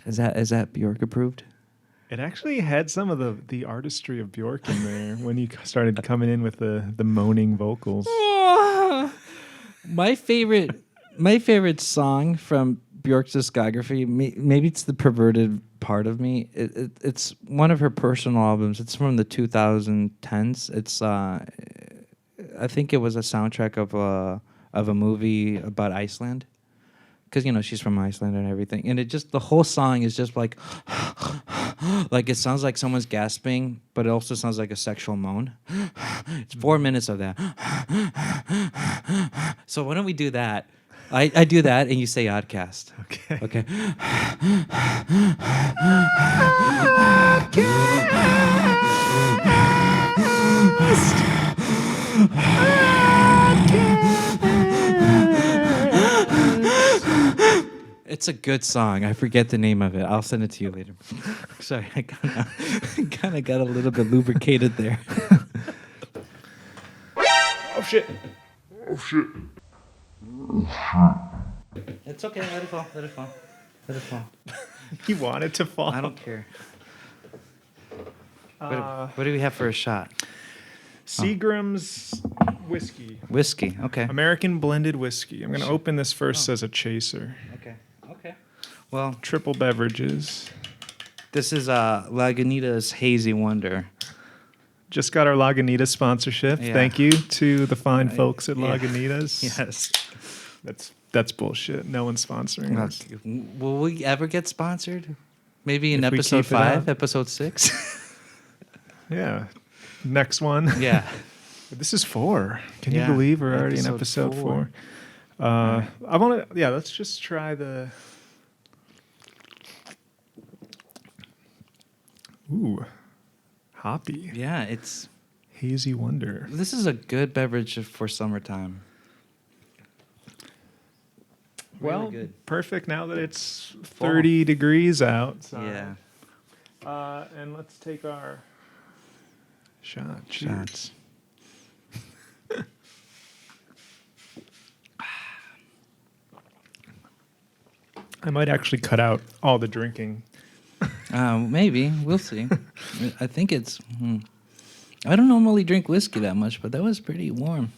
Is that Björk approved? It actually had some of the artistry of Björk in there when you started coming in with the moaning vocals. My favorite song from Björk's discography, maybe it's the perverted part of me. It's one of her personal albums. It's from the 2010s. It's I think it was a soundtrack of a movie about Iceland, because she's from Iceland and everything. And the whole song is just like like it sounds like someone's gasping, but it also sounds like a sexual moan. It's 4 minutes of that. So why don't we do that? I do that, and you say ODcast. Okay. It's a good song. I forget the name of it. I'll send it to you later. Sorry, I kind of got a little bit lubricated there. Oh shit! It's okay. Let it fall. Let it fall. You want it to fall? I don't care. What do we have for a shot? Seagram's whiskey. Whiskey. Okay. American blended whiskey. I'm going to open this first as a chaser. Okay. Well, Triple beverages. this is Lagunitas Hazy Wonder. Just got our Lagunitas sponsorship. Yeah. Thank you to the fine folks at yeah. Lagunitas. Yes. That's bullshit. No one's sponsoring us. Will we ever get sponsored? Maybe in If we episode keep it 5, up. episode 6? Yeah. Next one. Yeah. This is 4. Can Yeah. you believe we're already in Episode episode 4. 4? I want to. Yeah. Let's just try the. Ooh, hoppy. Yeah, it's... Hazy Wonder. This is a good beverage for summertime. Well, Really good. perfect now that it's 30 degrees out. So. Yeah. And let's take our shot. Shots. I might actually cut out all the drinking. Maybe. We'll see. I think it's... I don't normally drink whiskey that much, but that was pretty warm.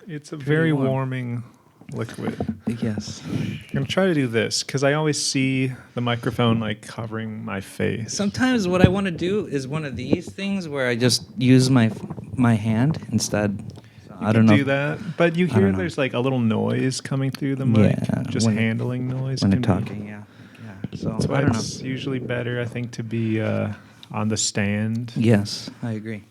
It's a very warm. warming liquid. Yes. I'm going to try to do this because I always see the microphone like covering my face. Sometimes what I want to do is one of these things where I just use my hand instead. So I don't know. Do that, but you hear there's like a little noise coming through the mic. Yeah, just handling noise when can they're be- talking. Yeah. So That's why I don't know. it's usually better, I think, to be on the stand. Yes, I agree.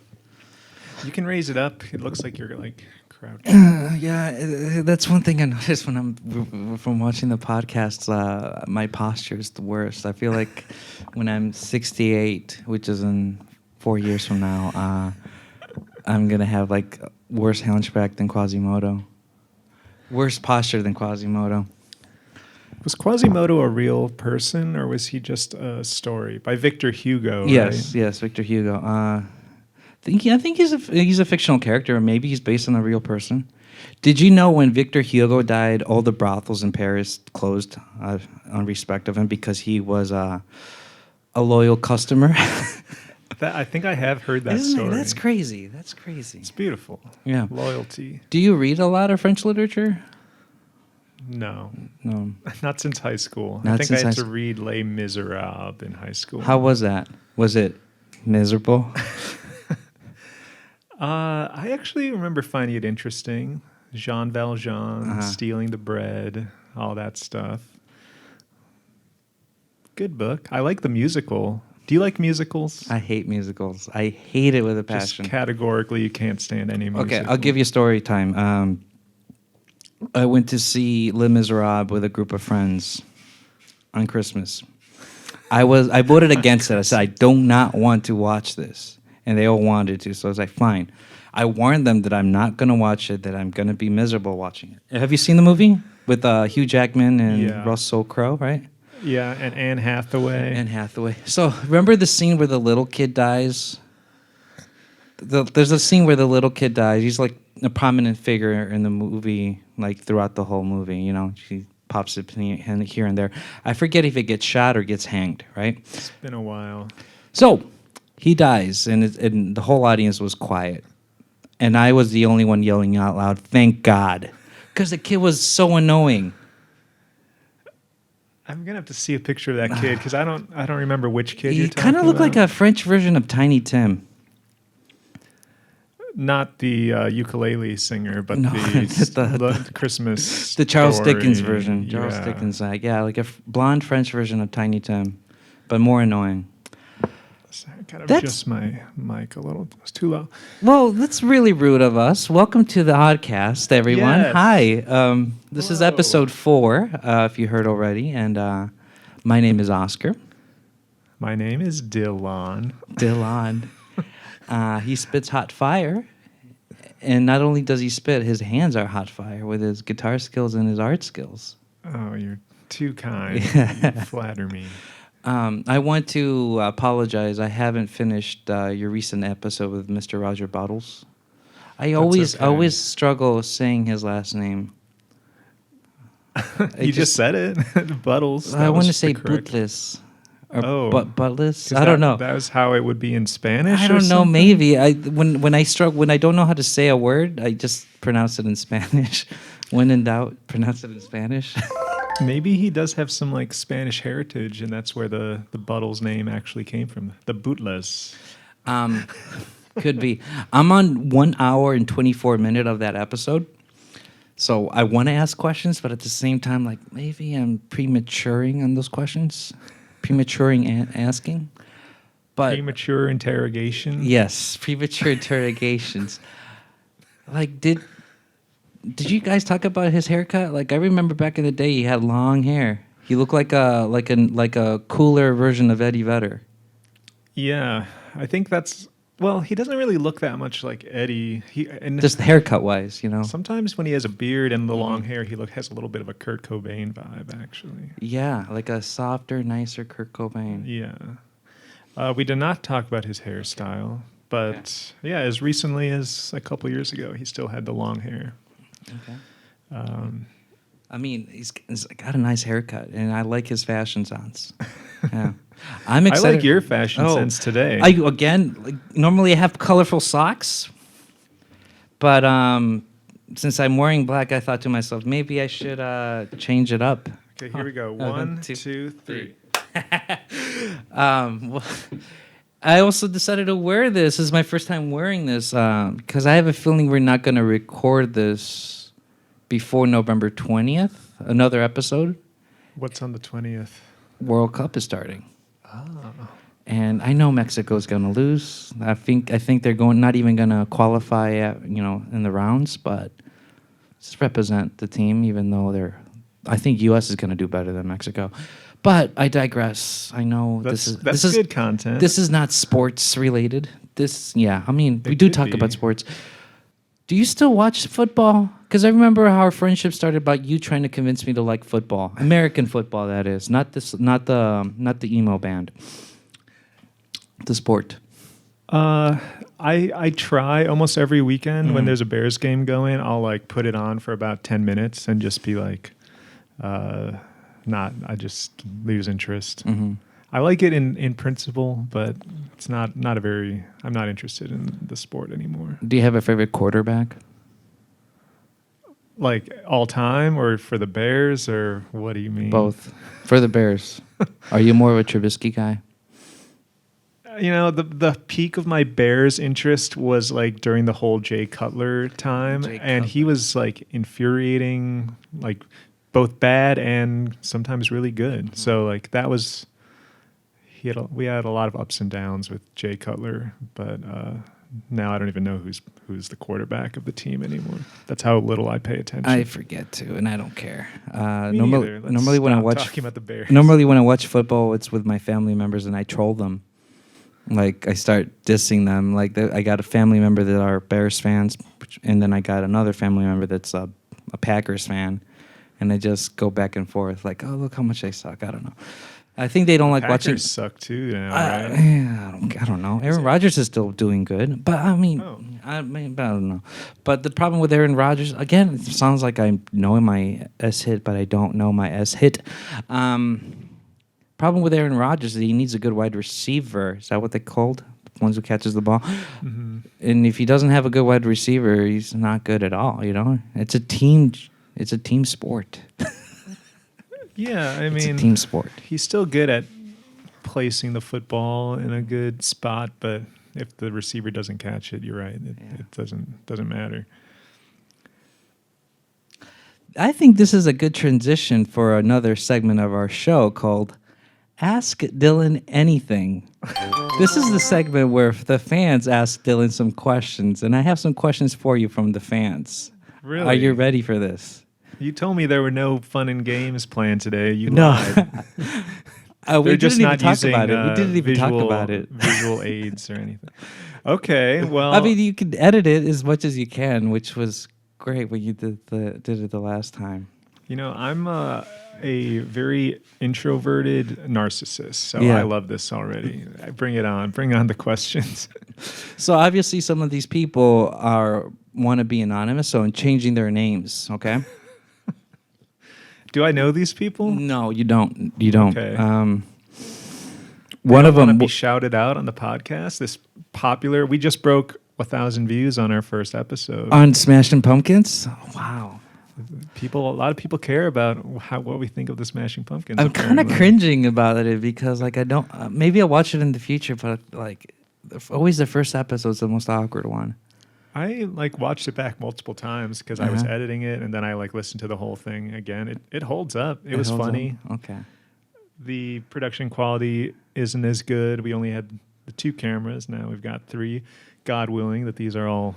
You can raise it up. It looks like you're like crouched. Yeah, that's one thing I noticed when I'm from watching the podcasts. My posture is the worst. I feel like when I'm 68, which is in 4 years from now, I'm gonna have like worse hunchback than Quasimodo, worse posture than Quasimodo. Was Quasimodo a real person, or was he just a story by Victor Hugo? Yes, right? yes, Victor Hugo. I think he's a fictional character, or maybe he's based on a real person. Did you know when Victor Hugo died, all the brothels in Paris closed on respect of him because he was a loyal customer? I think I have heard that Isn't it? story. That's crazy. That's crazy. It's beautiful. Yeah. Loyalty. Do you read a lot of French literature? No, No. not since high school. Not I think since I had high to read Les Miserables in high school. How was that? Was it miserable? I actually remember finding it interesting. Jean Valjean, stealing the bread, all that stuff. Good book. I like the musical. Do you like musicals? I hate musicals. I hate it with a passion. Just categorically, you can't stand any musical. Okay, I'll give you story time. I went to see Les Miserables with a group of friends on Christmas. I voted against it. I said, I do not want to watch this. And they all wanted to, so I was like, fine. I warned them that I'm not going to watch it, that I'm going to be miserable watching it. Have you seen the movie with Hugh Jackman and Russell Crowe, right? Yeah, and Anne Hathaway. Anne Hathaway. So remember the scene where the little kid dies? there's a scene where the little kid dies. He's like a prominent figure in the movie, like throughout the whole movie. You know, she pops up here and there. I forget if it gets shot or gets hanged. Right? It's been a while. So he dies, and the whole audience was quiet, and I was the only one yelling out loud, "Thank God," because the kid was so annoying. I'm gonna have to see a picture of that kid because I don't remember which kid you're He talking kind of looked about. like a French version of Tiny Tim. Not the ukulele singer, but No, the Christmas. The Charles Story. Dickens version. Charles Yeah. Dickens, like a blonde French version of Tiny Tim, but more annoying. I gotta adjust my mic a little. It's too low. Well, that's really rude of us. Welcome to the ODcast, everyone. Yes. Hi. This is Hello. episode 4, if you heard already, and my name is Oscar. My name is Dylan. Dylan. He spits hot fire, and not only does he spit, his hands are hot fire with his guitar skills and his art skills. Oh, you're too kind. You flatter me. I want to apologize. I haven't finished your recent episode with Mr. Roger Bottles. I always struggle saying his last name. You just said it, Buttles. I want to say Bootless. Buttless. I don't know. That was how it would be in Spanish. I don't know. Maybe when I don't know how to say a word, I just pronounce it in Spanish. When in doubt, pronounce it in Spanish. Maybe he does have some like Spanish heritage, and that's where the Buttles name actually came from. The Bootless. Could be. I'm on 1 hour and 24 minutes of that episode, so I want to ask questions, but at the same time, like maybe I'm prematuring on those questions, asking. But Premature interrogation. yes, premature interrogations. Like Did you guys talk about his haircut? Like I remember back in the day, he had long hair. He looked like a cooler version of Eddie Vedder. Yeah, I think that's. Well, he doesn't really look that much like Eddie. Just haircut wise, you know. Sometimes when he has a beard and the long hair, he has a little bit of a Kurt Cobain vibe, actually. Yeah, like a softer, nicer Kurt Cobain. Yeah. We did not talk about his hairstyle, but yeah, as recently as a couple years ago, he still had the long hair. Okay. I mean, he's got a nice haircut, and I like his fashion sense. Yeah, I'm excited. I like your fashion sense today. Normally I have colorful socks, but since I'm wearing black, I thought to myself maybe I should change it up. Okay, here we go. 1, 2, 3. Well, I also decided to wear this. This is my first time wearing this because I have a feeling we're not going to record this before November 20th, another episode. What's on the 20th? World Cup is starting. Oh. And I know Mexico's going to lose. I think they're not even going to qualify in the rounds, but just represent the team, even though I think U.S. is going to do better than Mexico. But I digress. I know this is good content. This is not sports related. We do talk about sports. Do you still watch football? Because I remember how our friendship started about you trying to convince me to like football, American football, that is, not the emo band, the sport. I try almost every weekend when there's a Bears game going. I'll like put it on for about 10 minutes and just be like, I just lose interest. Mm-hmm. I like it in principle, but it's I'm not interested in the sport anymore. Do you have a favorite quarterback? Like all time or for the Bears, or what do you mean? Both. For the Bears. Are you more of a Trubisky guy? The peak of my Bears interest was like during the whole Jay Cutler time, he was like infuriating, like both bad and sometimes really good. Mm-hmm. So like that was we had a lot of ups and downs with Jay Cutler, but now I don't even know who's the quarterback of the team anymore. That's how little I pay attention. I forget to, and I don't care. Normally when I watch talking about the Bears. Normally when I watch football, it's with my family members, and I troll them. Like I start dissing them. Like I got a family member that are Bears fans, and then I got another family member that's a Packers fan, and I just go back and forth. Like, oh, look how much they suck. I don't know. I think they don't like Packers watching. Suck too now, right? I don't know. Aaron Rodgers is still doing good, but I mean, Oh. I don't know. But the problem with Aaron Rodgers, again, it sounds like I know my S hit, but I don't know my S hit. Problem with Aaron Rodgers is he needs a good wide receiver. Is that what they called? The ones who catches the ball. Mm-hmm. And if he doesn't have a good wide receiver, he's not good at all. You know, it's a team sport. Yeah, I It's mean, a team sport. he's still good at placing the football in a good spot, but if the receiver doesn't catch it, you're right. It doesn't matter. I think this is a good transition for another segment of our show called Ask Dylan Anything. This is the segment where the fans ask Dylan some questions, and I have some questions for you from the fans. Really? Are you ready for this? You told me there were no fun and games planned today. You No. lied. We They're just didn't even not talk using about it. We didn't even talk visual- about it. visual aids or anything. Okay, well, I mean, you can edit it as much as you can, which was great when you did it the last time. you know, I'm a very introverted narcissist, so Yeah. I love this already. Bring it on. Bring on the questions. So obviously, some of these people want to be anonymous, so I'm changing their names. Okay. Do I know these people? No, you don't. You don't. Okay. One of Want to them. be shouted out on the podcast. This popular. We just broke 1,000 views on our first episode. On Smashing Pumpkins. Wow. A lot of people care about what we think of the Smashing Pumpkins. I'm kind of apparently. cringing about it because, like, I don't. Maybe I'll watch it in the future, but like, always the first episode's the most awkward one. I watched it back multiple times because I was Uh-huh. editing it, and then I listened to the whole thing again. It holds up. It was holds funny. up? Okay. The production quality isn't as good. We only had the 2 cameras. Now we've got 3. God willing that these are all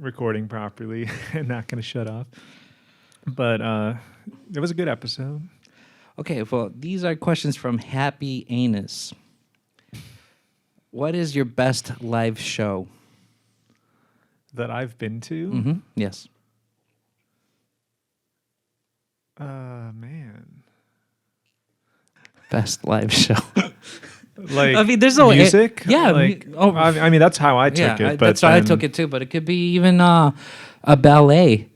recording properly and not going to shut off. But it was a good episode. Okay. Well, these are questions from Happy Anus. What is your best live show? That I've been to. Mm-hmm. Yes. Man. Best live show. Like, I mean, there's no music. yeah. I mean, that's how I took it. But that's how I took it too. But it could be even a ballet,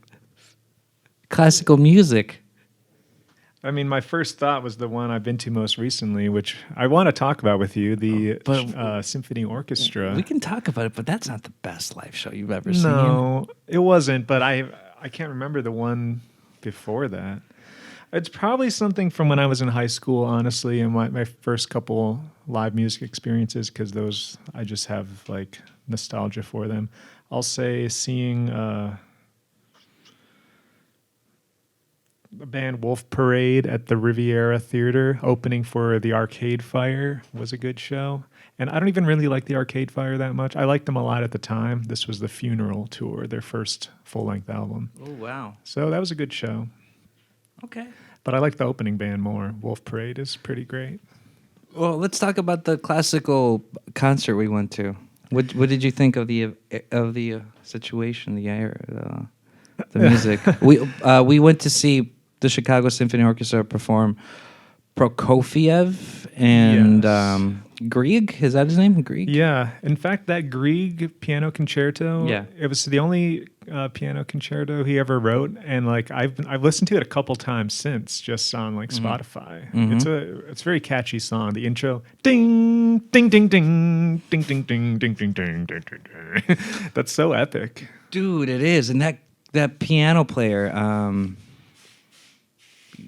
classical music. I mean, my first thought was the one I've been to most recently, which I want to talk about with you, the symphony orchestra. We can talk about it, but that's not the best live show you've ever seen. No, it wasn't. But I can't remember the one before that. It's probably something from when I was in high school, honestly, and my first couple live music experiences, because those I just have nostalgia for them. I'll say seeing a band Wolf Parade at the Riviera Theater opening for the Arcade Fire was a good show. And I don't even really like the Arcade Fire that much. I liked them a lot at the time. This was the Funeral Tour, their first full-length album. Oh wow. So that was a good show. Okay. But I like the opening band more. Wolf Parade is pretty great. Well, let's talk about the classical concert we went to. What did you think of the situation, the air, the music? We went to see the Chicago Symphony Orchestra perform Prokofiev and Yes. Grieg. Is that his name? Grieg? Yeah. In fact, that Grieg piano concerto, Yeah. it was the only piano concerto he ever wrote, and I've listened to it a couple times since, just on Spotify. Mhm. It's a very catchy song. The intro, ding ding ding ding ding ding ding ding ding ding ding ding. That's so epic. Dude, it is. And that piano player,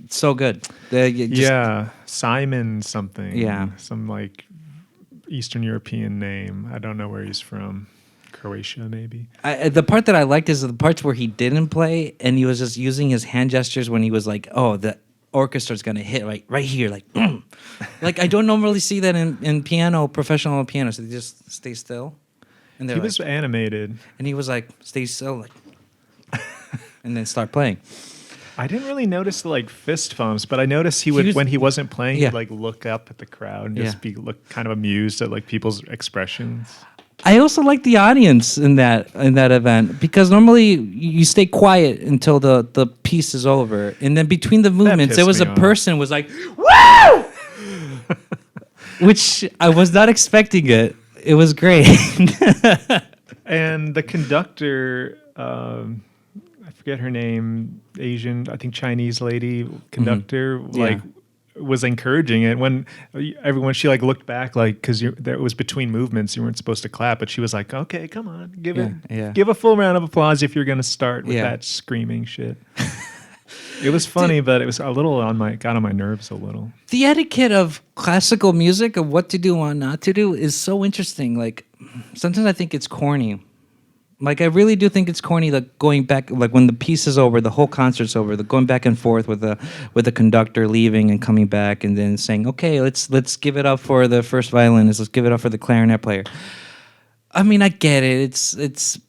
so good. Yeah, Simon something. Yeah. Some Eastern European name. I don't know where he's from. Croatia, maybe. The part that I liked is the parts where he didn't play and he was just using his hand gestures when he was like, "Oh, the orchestra's gonna hit right here," like, like I don't normally see that in piano, professional piano. So they just stay still, and He was animated. and he was like, "Stay still," like, and then start playing. I didn't really notice the fist bumps, but I noticed he would when he wasn't playing, Yeah. he'd look up at the crowd and just Yeah. look kind of amused at people's expressions. I also like the audience in that event because normally you stay quiet until the piece is over, and then between the movements, there pissed was me a off. person was like, "Woo!" which I was not expecting it. It was great. And the conductor, I forget her name, Asian, I think Chinese lady conductor, like was encouraging it when everyone she like looked back like because there was between movements you weren't supposed to clap, but she was like, okay, come on, give a full round of applause if you're gonna start with that screaming shit. It was funny, but it was a little got on my nerves a little. The etiquette of classical music, of what to do and not to do, is so interesting. Like, sometimes I think it's corny. Like, I really do think it's corny, like, going back, like, when the piece is over, the whole concert's over, the going back and forth with the conductor leaving and coming back and then saying, okay, let's give it up for the first violinist, let's give it up for the clarinet player. I mean, I get it. It's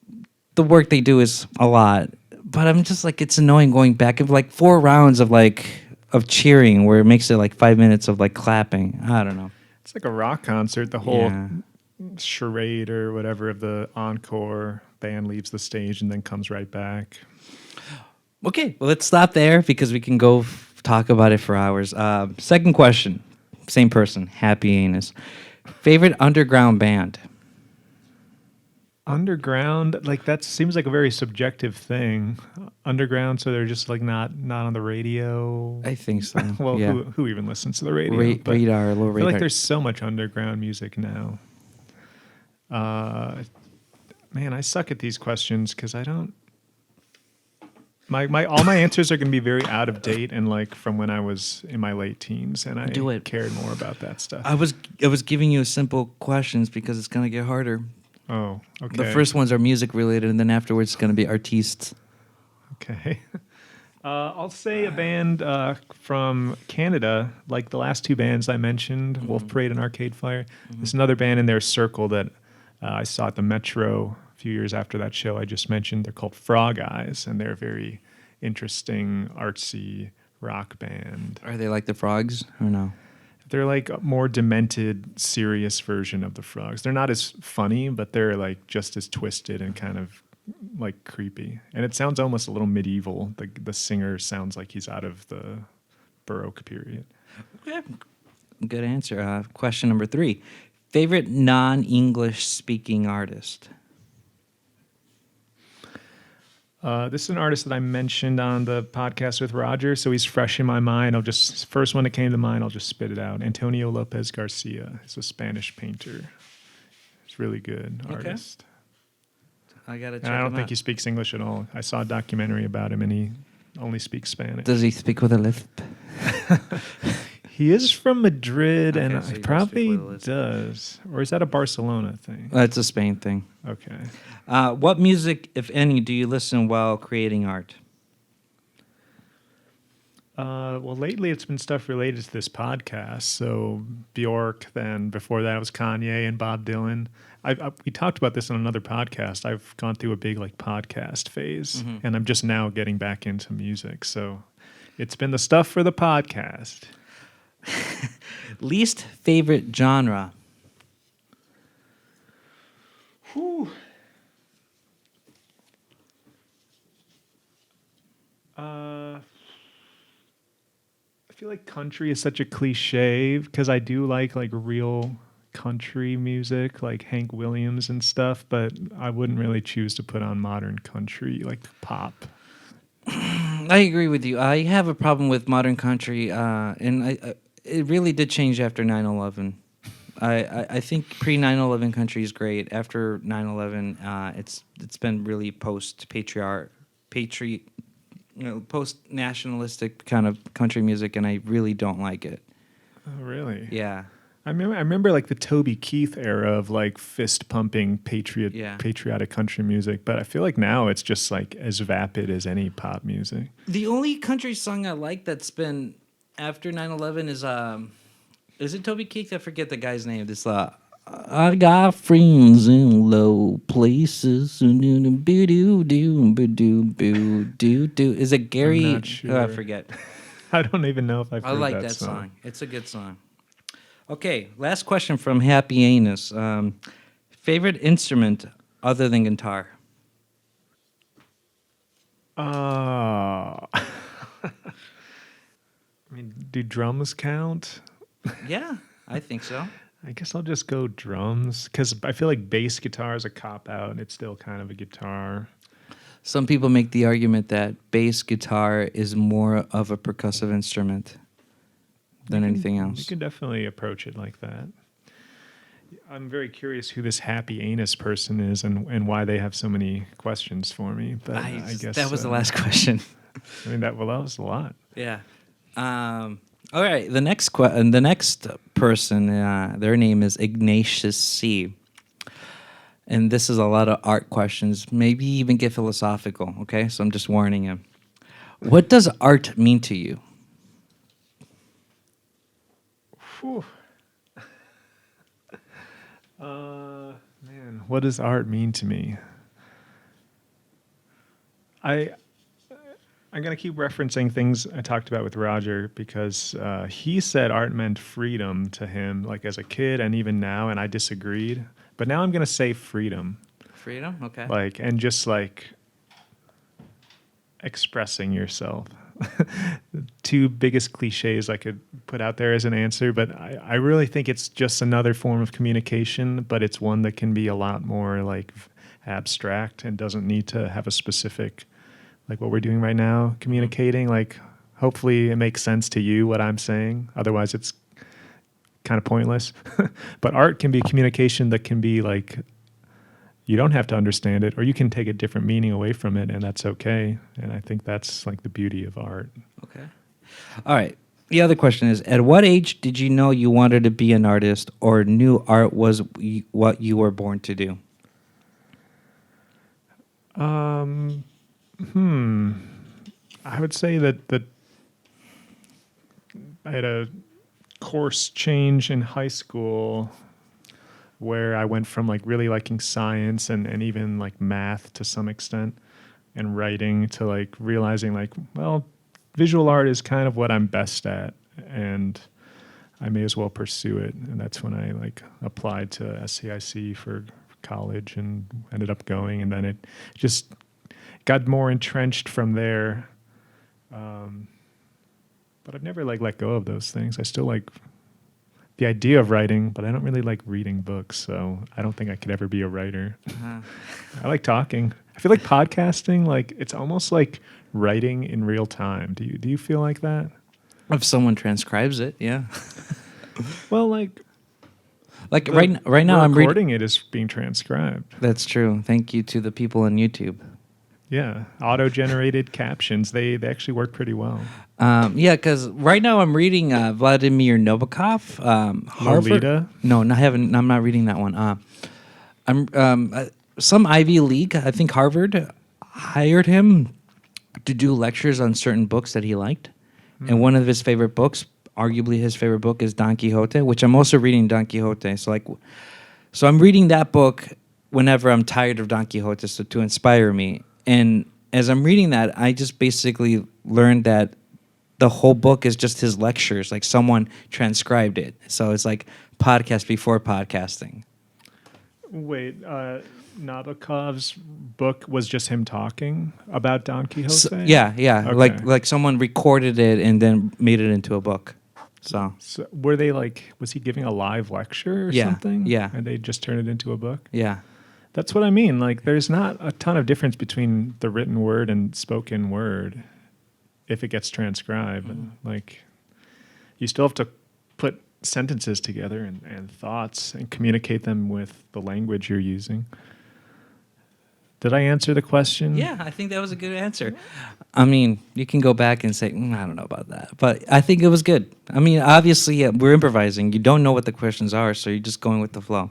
the work they do is a lot. But I'm just like, it's annoying going back of like 4 rounds of cheering where it makes it like 5 minutes of like clapping. I don't know. It's like a rock concert. The whole charade or whatever of the encore, band leaves the stage and then comes right back. Okay, well, let's stop there because we can go talk about it for hours. Second question, same person, Happy Anus. Favorite underground band? Underground, like that seems like a very subjective thing. Underground, so they're just like not on the radio. I think so. Well, who even listens to the radio? Radar, low radar. I feel like there's so much underground music now. Man, I suck at these questions because I don't. All my answers are going to be very out of date and like from when I was in my late teens, and I cared more about that stuff. I was giving you simple questions because it's going to get harder. Oh, okay. The first ones are music related, and then afterwards it's going to be artistes. Okay. I'll say a band from Canada, like the last 2 bands I mentioned, Wolf Parade and Arcade Fire. There's another band in their circle that I saw at the Metro a few years after that show I just mentioned. They're called Frog Eyes, and they're a very interesting, artsy rock band. Are they like the Frogs or no? They're like a more demented, serious version of the Frogs. They're not as funny, but they're like just as twisted and kind of like creepy. And it sounds almost a little medieval. The singer sounds like he's out of the Baroque period. Yeah. Good answer. Question number 3. Favorite non-English speaking artist? This is an artist that I mentioned on the podcast with Roger, so he's fresh in my mind. First one that came to mind, I'll just spit it out. Antonio Lopez Garcia. He's a Spanish painter. He's really good artist. I gotta check and I don't him think out. he speaks English at all. I saw a documentary about him, and he only speaks Spanish. Does he speak with a lisp? He is from Madrid, Okay, and so he he does probably speak with a lisp. does. Or is that a Barcelona thing? That's a Spain thing. Okay. What music, if any, do you listen while creating art? Well, lately it's been stuff related to this podcast. So Björk, then before that it was Kanye and Bob Dylan. We talked about this on another podcast. I've gone through a big like podcast phase, and I'm just now getting back into music. So it's been the stuff for the podcast. Least favorite genre? Whew. I feel like country is such a cliche because I do like real country music, like Hank Williams and stuff, but I wouldn't really choose to put on modern country, like pop. I agree with you. I have a problem with modern country, and it really did change after 9/11. I think pre 9/11 country is great. After 9/11, it's been really post nationalistic kind of country music, and I really don't like it. Oh, really? Yeah. I remember like the Toby Keith era of like fist pumping patriotic country music, but I feel like now it's just like as vapid as any pop music. The only country song I like that's been after 9/11 is it Toby Keith? I forget the guy's name. This I got friends in low places. Is it Gary? I'm not sure. Oh, I forget. I don't even know if I've heard I like that song. It's a good song. Okay, last question from Happy Anus. Favorite instrument other than guitar? I mean, do drums count? Yeah. I think so. I guess I'll just go drums because I feel like bass guitar is a cop out and it's still kind of a guitar. Some people make the argument that bass guitar is more of a percussive instrument than anything else. You can definitely approach it like that. I'm very curious who this happy anus person is and why they have so many questions for me. But I guess that was the last question. I mean that was a lot. Yeah. All right. The next person, their name is Ignatius C. And this is a lot of art questions, maybe even get philosophical. Okay, so I'm just warning him. What does art mean to you? Whew. Man, what does art mean to me? I'm going to keep referencing things I talked about with Roger because he said art meant freedom to him, like as a kid and even now, and I disagreed. But now I'm going to say freedom. Freedom? Okay. And just expressing yourself. The two biggest cliches I could put out there as an answer, but I really think it's just another form of communication, but it's one that can be a lot more abstract and doesn't need to have a specific, like what we're doing right now, communicating. Hopefully it makes sense to you what I'm saying. Otherwise it's kind of pointless. But art can be communication that can be you don't have to understand it, or you can take a different meaning away from it, and that's okay. And I think that's the beauty of art. Okay. All right. The other question is, at what age did you know you wanted to be an artist or knew art was what you were born to do? I would say that I had a course change in high school where I went from really liking science and even math to some extent and writing to realizing visual art is kind of what I'm best at and I may as well pursue it. And that's when I applied to SCIC for college and ended up going, and then it just got more entrenched from there. But I've never let go of those things. I still the idea of writing, but I don't really like reading books, so I don't think I could ever be a writer. Uh-huh. I like talking. I feel like podcasting, it's almost like writing in real time. Do you feel like that? If someone transcribes it, yeah. Well, right now I'm recording it is being transcribed. That's true. Thank you to the people on YouTube. Yeah, auto-generated captions. They actually work pretty well. Yeah, because right now I'm reading Vladimir Nabokov. Harvard. Lolita? No, I'm not reading that one. Some Ivy League, I think Harvard, hired him to do lectures on certain books that he liked. And one of his favorite books, arguably his favorite book, is Don Quixote, which I'm also reading Don Quixote. So I'm reading that book whenever I'm tired of Don Quixote, so to inspire me. And as I'm reading that, I just basically learned that the whole book is just his lectures. Someone transcribed it. So it's podcast before podcasting. Wait, Nabokov's book was just him talking about Don Quixote? Yeah. Okay. Someone recorded it and then made it into a book. So were they was he giving a live lecture or something? Yeah. And they just turned it into a book? Yeah. That's what I mean. There's not a ton of difference between the written word and spoken word if it gets transcribed. You still have to put sentences together and thoughts and communicate them with the language you're using. Did I answer the question? Yeah, I think that was a good answer. I mean, you can go back and say, I don't know about that. But I think it was good. I mean, obviously, we're improvising. You don't know what the questions are, so you're just going with the flow.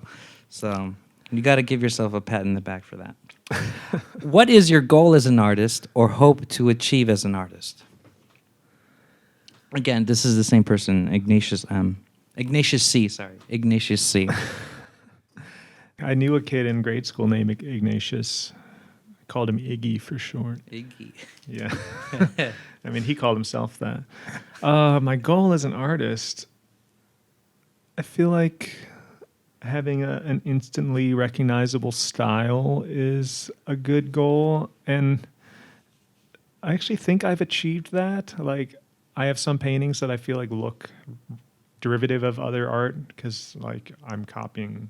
So you got to give yourself a pat in the back for that. What is your goal as an artist or hope to achieve as an artist? Again, this is the same person, Ignatius C. Ignatius C. I knew a kid in grade school named Ignatius. I called him Iggy for short. Iggy. Yeah. I mean, he called himself that. My goal as an artist, I feel like having an instantly recognizable style is a good goal. And I actually think I've achieved that. I have some paintings that I feel look derivative of other art because like I'm copying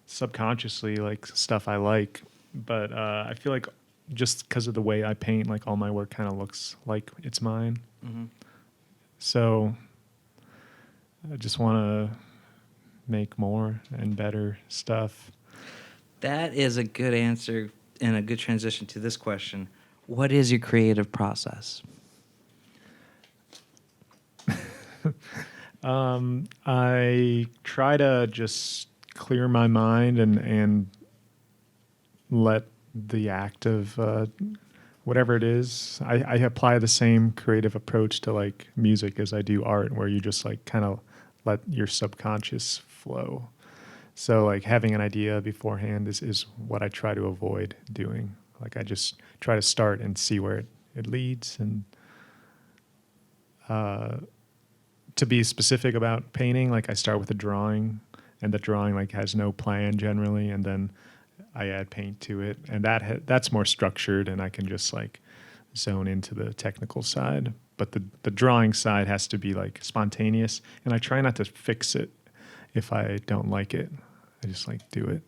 subconsciously like stuff I like, but I feel like just because of the way I paint, like all my work kind of looks like it's mine. Mm-hmm. So I just want to make more and better stuff. That is a good answer and a good transition to this question. What is your creative process? I try to just clear my mind and let the act of whatever it is. I apply the same creative approach to like music as I do art, where you just like kind of let your subconscious flow. So like having an idea beforehand is what I try to avoid doing. Like I just try to start and see where it leads. And to be specific about painting, like I start with a drawing, and the drawing like has no plan generally, and then I add paint to it, and that's more structured, and I can just like zone into the technical side. But the drawing side has to be like spontaneous, and I try not to fix it if I don't like it. I just like do it.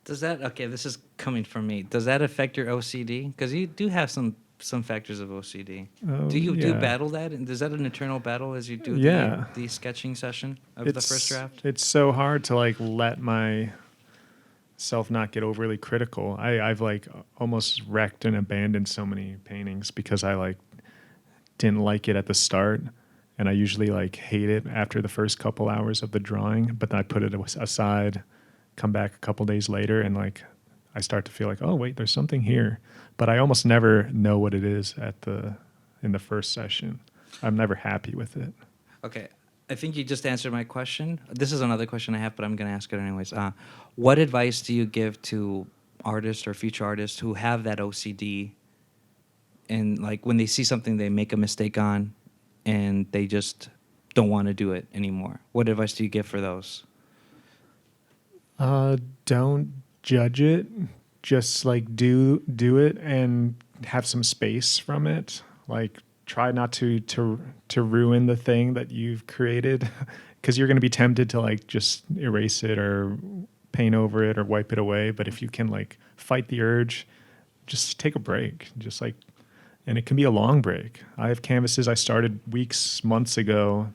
Does that, okay, this is coming from me. Does that affect your OCD? Because you do have some factors of OCD. Do you battle that? And is that an internal battle as you do the sketching session of the first draft? It's so hard to like let myself not get overly critical. I've like almost wrecked and abandoned so many paintings because I like didn't like it at the start, and I usually like hate it after the first couple hours of the drawing, but then I put it aside, come back a couple days later, and like I start to feel like, oh wait, there's something here. But I almost never know what it is in the first session. I'm never happy with it. Okay, I think you just answered my question. This is another question I have, but I'm going to ask it anyways. What advice do you give to artists or future artists who have that OCD, and like when they see something they make a mistake on, and they just don't want to do it anymore? What advice do you give for those? Don't judge it. Just like do it and have some space from it. Like try not to ruin the thing that you've created, because you're going to be tempted to like just erase it or paint over it or wipe it away. But if you can like fight the urge, just take a break. Just like, and it can be a long break. I have canvases I started months ago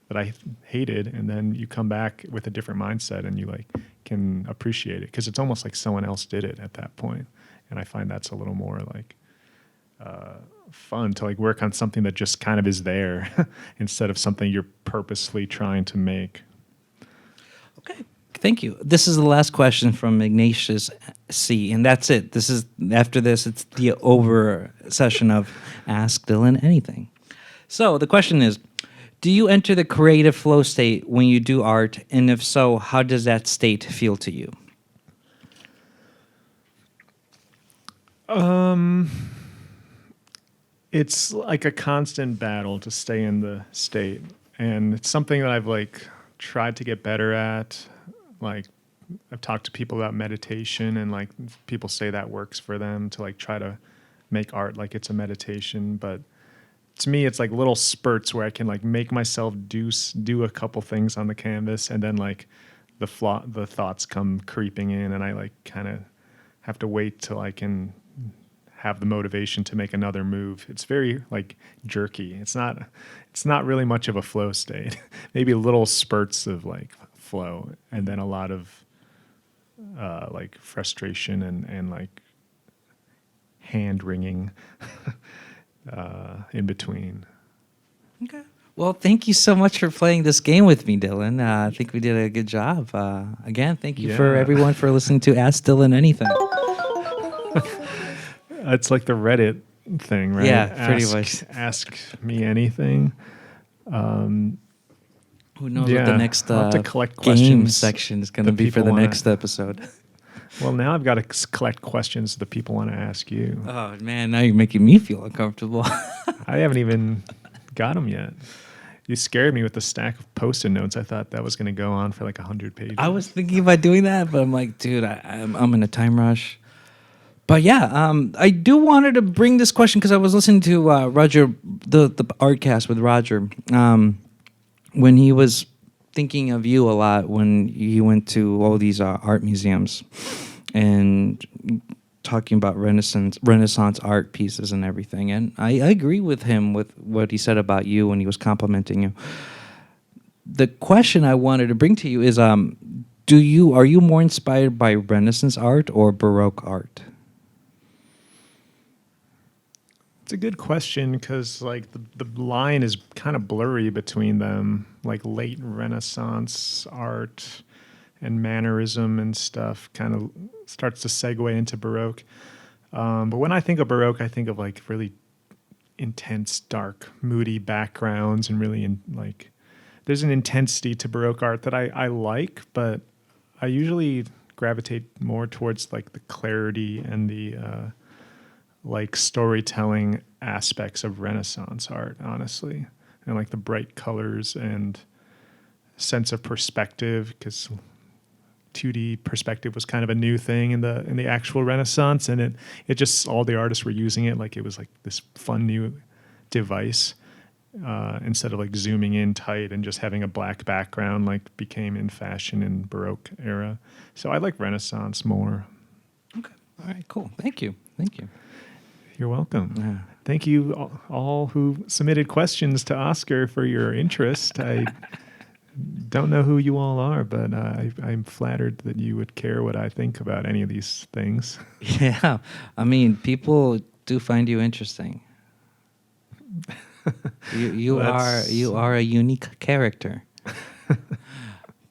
that I hated, and then you come back with a different mindset and you like can appreciate it because it's almost like someone else did it at that point. And I find that's a little more like fun to like work on something that just kind of is there instead of something you're purposely trying to make. Okay, thank you. This is the last question from Ignatius C, and that's it. This is after this, it's the over session of Ask Dylan Anything. So the question is, do you enter the creative flow state when you do art? And if so, how does that state feel to you? It's like a constant battle to stay in the state. And it's something that I've like tried to get better at. Like I've talked to people about meditation, and like people say that works for them to like try to make art like it's a meditation. But to me, it's like little spurts where I can like make myself do a couple things on the canvas, and then like the thoughts come creeping in, and I like kind of have to wait till I can have the motivation to make another move. It's very like jerky. It's not really much of a flow state. Maybe little spurts of like flow, and then a lot of like frustration and like hand wringing in between. Okay. Well, thank you so much for playing this game with me, Dylan. I think we did a good job. Again, thank you for everyone for listening to Ask Dylan Anything. It's like the Reddit thing, right? Yeah, pretty much. Ask me anything. Who knows what the next I'll have to collect game questions section is going to be for the next episode. Well, now I've got to collect questions that people want to ask you. Oh, man, now you're making me feel uncomfortable. I haven't even got them yet. You scared me with the stack of Post-it notes. I thought that was going to go on for like 100 pages. I was thinking about doing that, but I'm like, dude, I'm in a time rush. But yeah, I do wanted to bring this question because I was listening to Roger, the ArtCast with Roger. when he was thinking of you a lot when he went to all these art museums and talking about Renaissance art pieces and everything. And I agree with him with what he said about you when he was complimenting you. The question I wanted to bring to you is, are you more inspired by Renaissance art or Baroque art? It's a good question because like the line is kind of blurry between them, like late Renaissance art and mannerism and stuff kind of starts to segue into Baroque. But when I think of Baroque, I think of like really intense, dark, moody backgrounds and really like there's an intensity to Baroque art that I like, but I usually gravitate more towards like the clarity and the like storytelling aspects of Renaissance art, honestly, and like the bright colors and sense of perspective, because 2D perspective was kind of a new thing in the actual Renaissance, and it just all the artists were using it like it was like this fun new device instead of like zooming in tight and just having a black background like became in fashion in Baroque era. So I like Renaissance more. Okay. All right. Cool. Thank you. You're welcome. Yeah. Thank you all who submitted questions to Oscar for your interest. I don't know who you all are, but I'm flattered that you would care what I think about any of these things. Yeah. I mean, people do find you interesting. You are a unique character.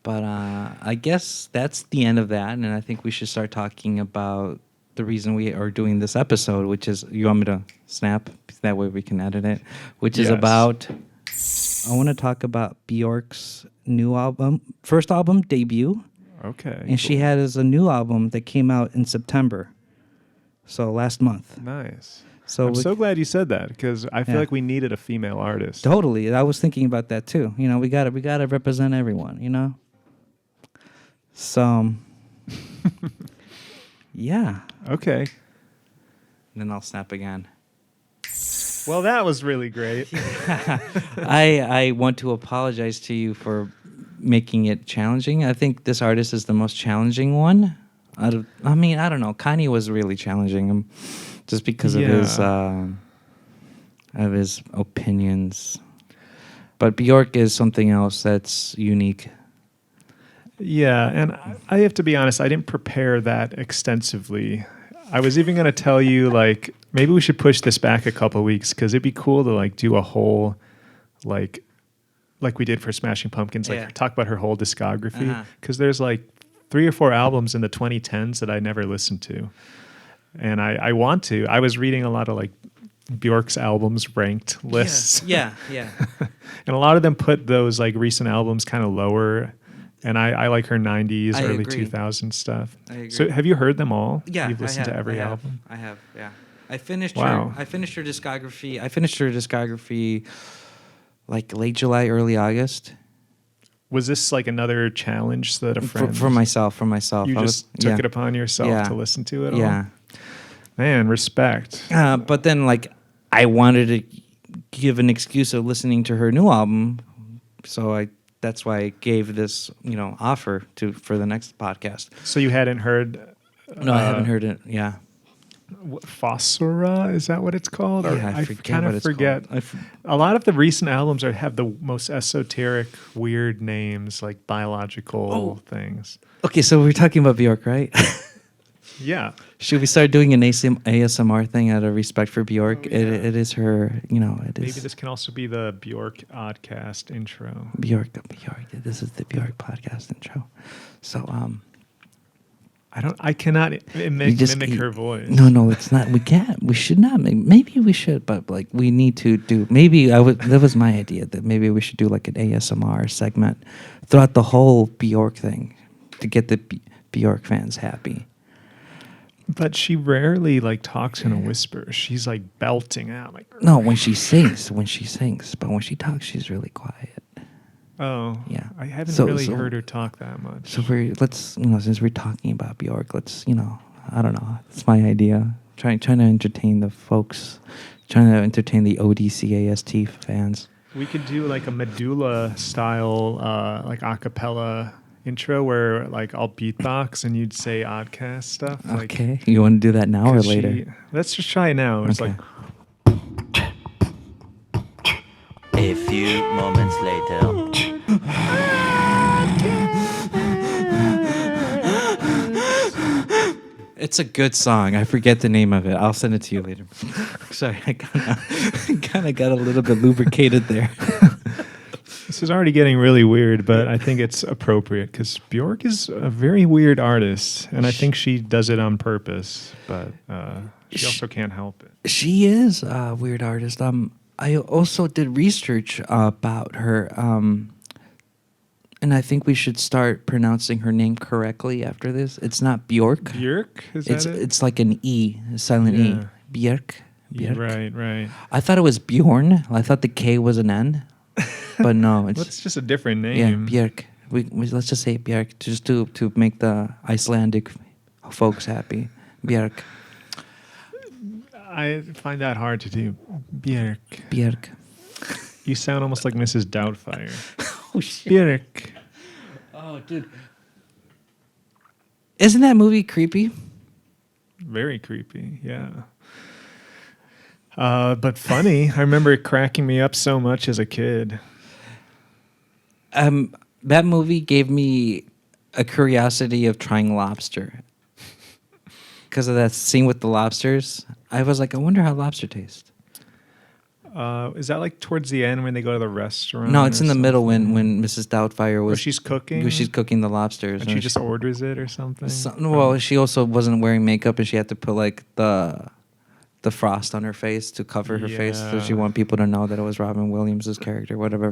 But I guess that's the end of that, and I think we should start talking about the reason we are doing this episode, which is, you want me to snap? That way we can edit it. Which is about, I want to talk about Björk's new album, first album, debut. Okay. And she has a new album that came out in September. So last month. Nice. So I'm so glad you said that, because I feel like we needed a female artist. Totally. I was thinking about that too. You know, we gotta represent everyone, you know? So yeah. Okay. And then I'll snap again. Well, that was really great. I want to apologize to you for making it challenging. I think this artist is the most challenging one. I don't know. Kanye was really challenging him just because of his opinions. But Björk is something else that's unique. Yeah, and I have to be honest, I didn't prepare that extensively. I was even going to tell you, like, maybe we should push this back a couple of weeks, because it'd be cool to, like, do a whole, like we did for Smashing Pumpkins, like, talk about her whole discography, because there's, like, 3 or 4 albums in the 2010s that I never listened to. And I want to. I was reading a lot of, like, Björk's albums ranked lists. Yeah. And a lot of them put those, like, recent albums kind of lower. And I like her 90s, early 2000s stuff. I agree. So have you heard them all? Yeah, You've listened to every album? I have, yeah. I finished her discography. I finished her discography like late July, early August. Was this like another challenge that a friend... For myself. You just took it upon yourself to listen to it all? Yeah. Man, respect. But then, like, I wanted to give an excuse of listening to her new album, so that's why I gave this, offer for the next podcast. So you hadn't heard... No, I haven't heard it. Yeah. Fossora, is that what it's called? Yeah, I forget. A lot of the recent albums have the most esoteric, weird names, like biological things. Okay, so we're talking about Björk, right? Yeah. Should we start doing an ASMR thing out of respect for Björk? Oh, yeah. It is her, it is. Maybe this can also be the Björk ODcast intro. Björk. This is the Björk podcast intro. So, I cannot mimic her voice. No, it's not. We can't. We should not. Maybe we should, but like we need to do. Maybe that was my idea, that maybe we should do like an ASMR segment throughout the whole Björk thing to get the Björk fans happy. But she rarely like talks in a whisper. She's like belting out. Like, no, when she sings, but when she talks, she's really quiet. Oh, yeah. I haven't really heard her talk that much. So let's since we're talking about Björk, let's I don't know. It's my idea. Trying to entertain the folks, trying to entertain the ODcast fans. We could do like a medulla style, like a cappella intro where like I'll beatbox and you'd say ODcast stuff. Like, Okay, you want to do that now or later? Let's just try it now. It's Okay. like. A few moments later. It's a good song. I forget the name of it. I'll send it to you later. Sorry, I kind of got a little bit lubricated there. This is already getting really weird, but I think it's appropriate because Björk is a very weird artist, and I think she does it on purpose, but she also can't help it. She is a weird artist. I also did research about her, and I think we should start pronouncing her name correctly after this. It's not Björk. Björk? Is that it? It's like an E, a silent E. Björk. Yeah, Björk. right. I thought it was Bjorn. I thought the K was an N, but no, it's Well, it's just a different yeah, name. Björk. We let's just say Björk just to make the Icelandic folks happy. Björk. I find that hard to do. Björk. Björk. You sound almost like Mrs. Doubtfire. Oh shit. Björk. Oh, dude. Isn't that movie creepy? Very creepy, yeah. But funny. I remember it cracking me up so much as a kid. That movie gave me a curiosity of trying lobster. Because of that scene with the lobsters, I was like, I wonder how lobster tastes. Is that like towards the end when they go to the restaurant? No, it's or in the middle something? when Mrs. Doubtfire was. Where she's cooking? When she's cooking the lobsters. And she just orders it or something? Well, she also wasn't wearing makeup, and she had to put like the frost on her face to cover her face, so she Yeah. wanted people to know that it was Robin Williams' character, whatever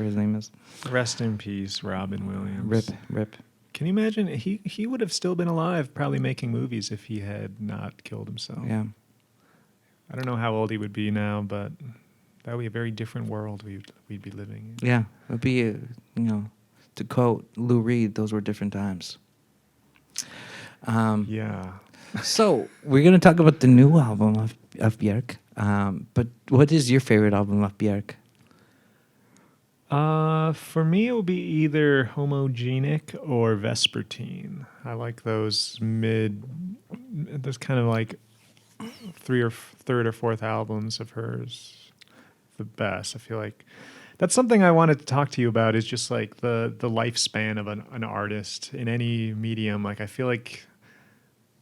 his name is. Rest in peace, Robin Williams. Rip. Can you imagine? He would have still been alive, probably making movies if he had not killed himself. Yeah. I don't know how old he would be now, but that would be a very different world we'd be living in. Yeah, it'd be, to quote Lou Reed, those were different times. Yeah. So we're gonna talk about the new album of Björk. But what is your favorite album of Björk? For me, it would be either Homogenic or Vespertine. I like those those kind of like third or fourth albums of hers the best. I feel like that's something I wanted to talk to you about, is just like the lifespan of an artist in any medium. Like I feel like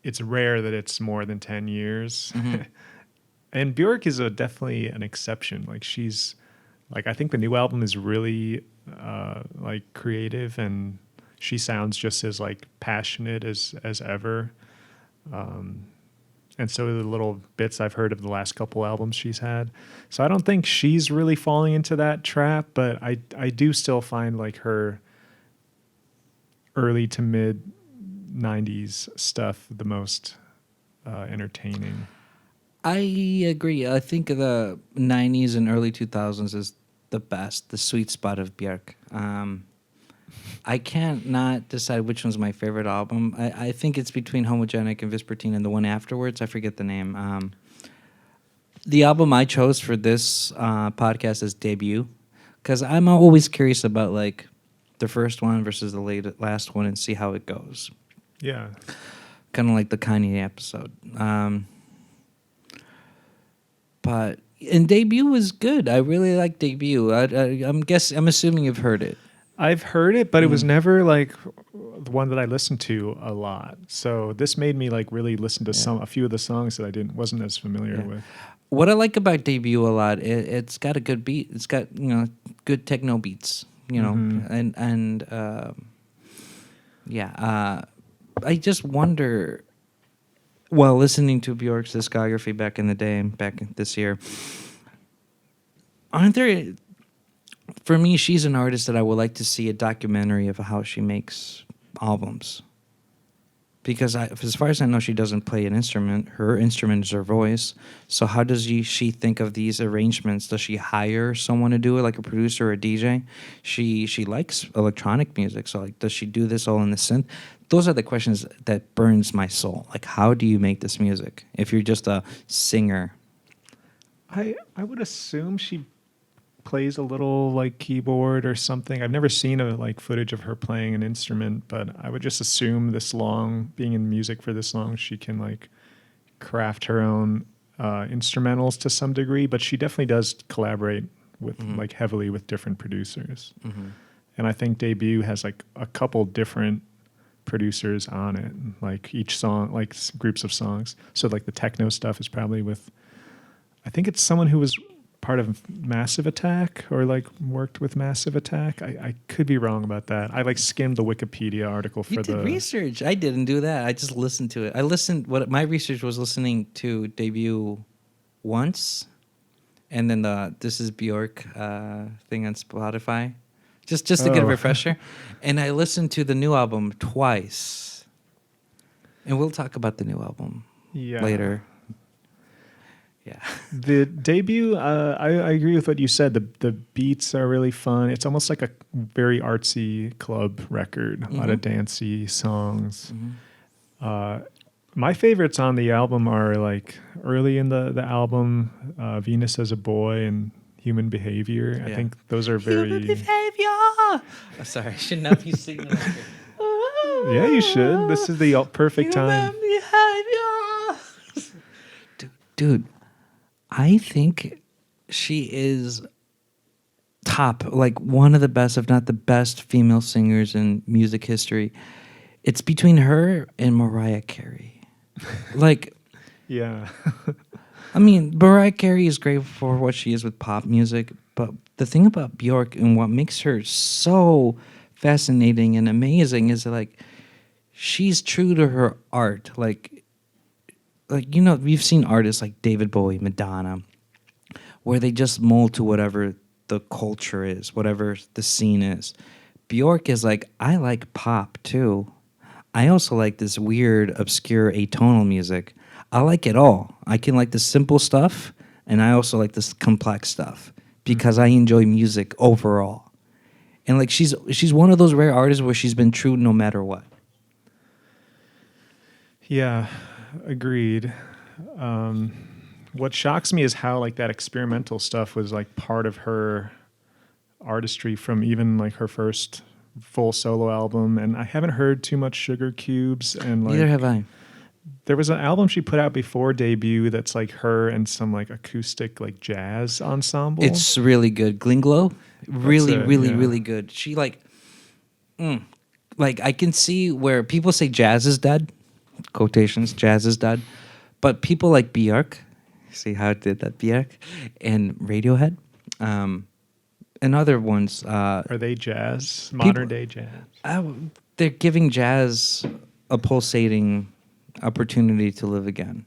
it's rare that it's more than 10 years. Mm-hmm. And Björk is definitely an exception. Like she's like, I think the new album is really like creative, and she sounds just as like passionate as ever. And so the little bits I've heard of the last couple albums she's had. So I don't think she's really falling into that trap, but I do still find like her early to mid 90s stuff the most entertaining. I agree. I think the 90s and early 2000s is the best, the sweet spot of Björk. I can't not decide which one's my favorite album. I think it's between Homogenic and Vespertine and the one afterwards. I forget the name. The album I chose for this podcast is Debut, because I'm always curious about like the first one versus the last one and see how it goes. Yeah. Kind of like the Kanye episode. But Debut was good. I really like Debut. I'm assuming you've heard it. I've heard it, but it was never like the one that I listened to a lot. So this made me like really listen to a few of the songs that I wasn't as familiar with. What I like about Debut a lot, it's got a good beat. It's got good techno beats. I just wonder. While listening to Björk's discography back in the day, back this year, aren't there? For me, she's an artist that I would like to see a documentary of how she makes albums. Because as far as I know, she doesn't play an instrument. Her instrument is her voice. So how does she think of these arrangements? Does she hire someone to do it, like a producer or a DJ? She likes electronic music, so like, does she do this all in the synth? Those are the questions that burns my soul. Like, how do you make this music if you're just a singer? I would assume she plays a little like keyboard or something. I've never seen a like footage of her playing an instrument, but I would just assume this long, being in music for this long, she can like craft her own instrumentals to some degree. But she definitely does collaborate with like heavily with different producers. And I think Debut has like a couple different producers on it, like each song, like groups of songs. So like the techno stuff is probably with, I think it's someone who was part of Massive Attack or like worked with Massive Attack. I could be wrong about that. I like skimmed the Wikipedia article for You did research. I didn't do that. I just listened to it. My research was listening to Debut once, and then the This Is Björk thing on Spotify, just to get a refresher. And I listened to the new album twice, and we'll talk about the new album later. Yeah. The Debut, I agree with what you said. The beats are really fun. It's almost like a very artsy club record. A lot of dancey songs. My favorites on the album are like early in the album, Venus as a Boy and Human Behavior. I think those are very... Human Behavior! Oh, sorry, I should not be singing like this. Yeah, you should. This is the perfect time. Human Behavior! Dude, I think she is top, like one of the best, if not the best, female singers in music history. It's between her and Mariah Carey. Like, yeah. I mean, Mariah Carey is great for what she is with pop music, but the thing about Björk and what makes her so fascinating and amazing is like she's true to her art. Like you know, we've seen artists like David Bowie, Madonna, where they just mold to whatever the culture is, whatever the scene is. Björk is like, I like pop too. I also like this weird, obscure, atonal music. I like it all. I can like the simple stuff, and I also like this complex stuff because I enjoy music overall. And like she's one of those rare artists where she's been true no matter what. Yeah. Agreed. What shocks me is how like that experimental stuff was like part of her artistry from even like her first full solo album, and I haven't heard too much Sugar Cubes, and like Neither have I. there was an album she put out before Debut that's like her and some like acoustic like jazz ensemble. It's really good. Glinglow, really, yeah. really good. She like I can see where people say jazz is dead. Quotations, jazz is dead. But people like Björk, see how I did that, Björk, and Radiohead, and other ones. Are they jazz? Modern day jazz? They're giving jazz a pulsating opportunity to live again.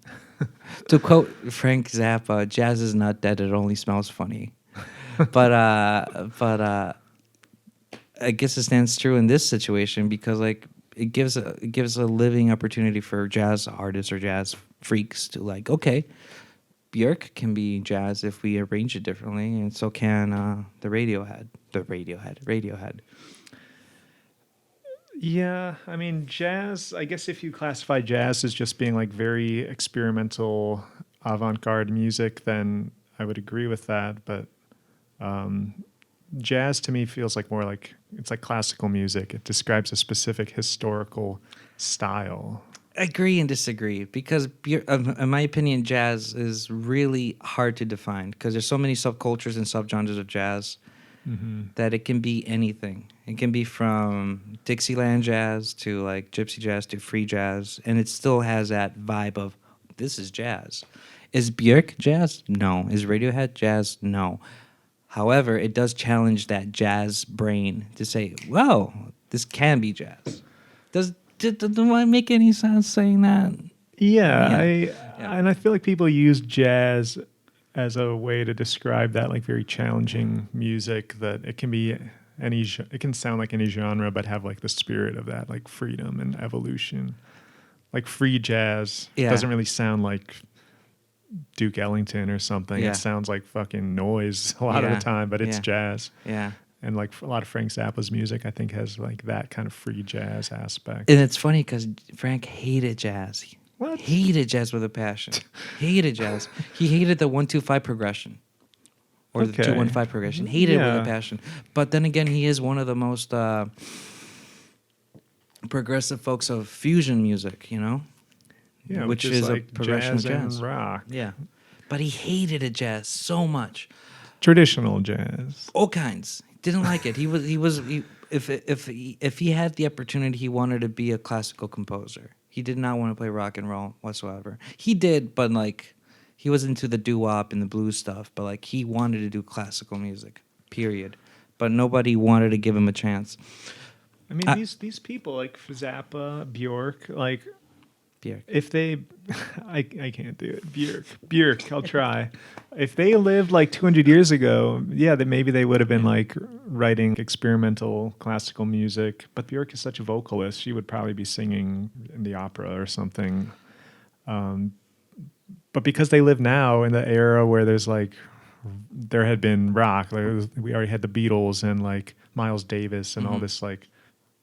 To quote Frank Zappa, jazz is not dead, it only smells funny. But I guess it stands true in this situation because like it gives a living opportunity for jazz artists or jazz freaks to like, okay, Björk can be jazz if we arrange it differently, and so can the Radiohead. Yeah, I mean, jazz, I guess if you classify jazz as just being like very experimental avant-garde music, then I would agree with that. But jazz to me feels like more like, it's like classical music. It describes a specific historical style. Agree and disagree because, in my opinion, jazz is really hard to define because there's so many subcultures and subgenres of jazz that it can be anything. It can be from Dixieland jazz to like gypsy jazz to free jazz, and it still has that vibe of this is jazz. Is Björk jazz? No. Is Radiohead jazz? No. However, it does challenge that jazz brain to say, well, this can be jazz. Do I make any sense saying that? Yeah. And I feel like people use jazz as a way to describe that like very challenging music, that it can be it can sound like any genre, but have like the spirit of that like freedom and evolution. Like free jazz doesn't really sound like Duke Ellington or something. Yeah. It sounds like fucking noise a lot of the time, but it's jazz. Yeah. And like a lot of Frank Zappa's music, I think, has like that kind of free jazz aspect. And it's funny because Frank hated jazz. What? Hated jazz with a passion. Hated jazz. He hated the 1-2-5 progression. or the 215 progression. Hated it with a passion. But then again, he is one of the most progressive folks of fusion music, you know? Yeah, which is like a progression jazz of jazz. and rock. Yeah. But he hated a jazz so much. Traditional jazz. All kinds. Didn't like it. If he had the opportunity, he wanted to be a classical composer. He did not want to play rock and roll whatsoever. He did, but like he was into the doo-wop and the blues stuff, but like he wanted to do classical music. Period. But nobody wanted to give him a chance. I mean, these people like Zappa, Björk, like Björk. if they, I can't do it. Björk, I'll try. If they lived like 200 years ago, yeah, then maybe they would have been like writing experimental classical music. But Björk is such a vocalist; she would probably be singing in the opera or something. But because they live now in the era where there had been rock, we already had the Beatles and like Miles Davis and all this like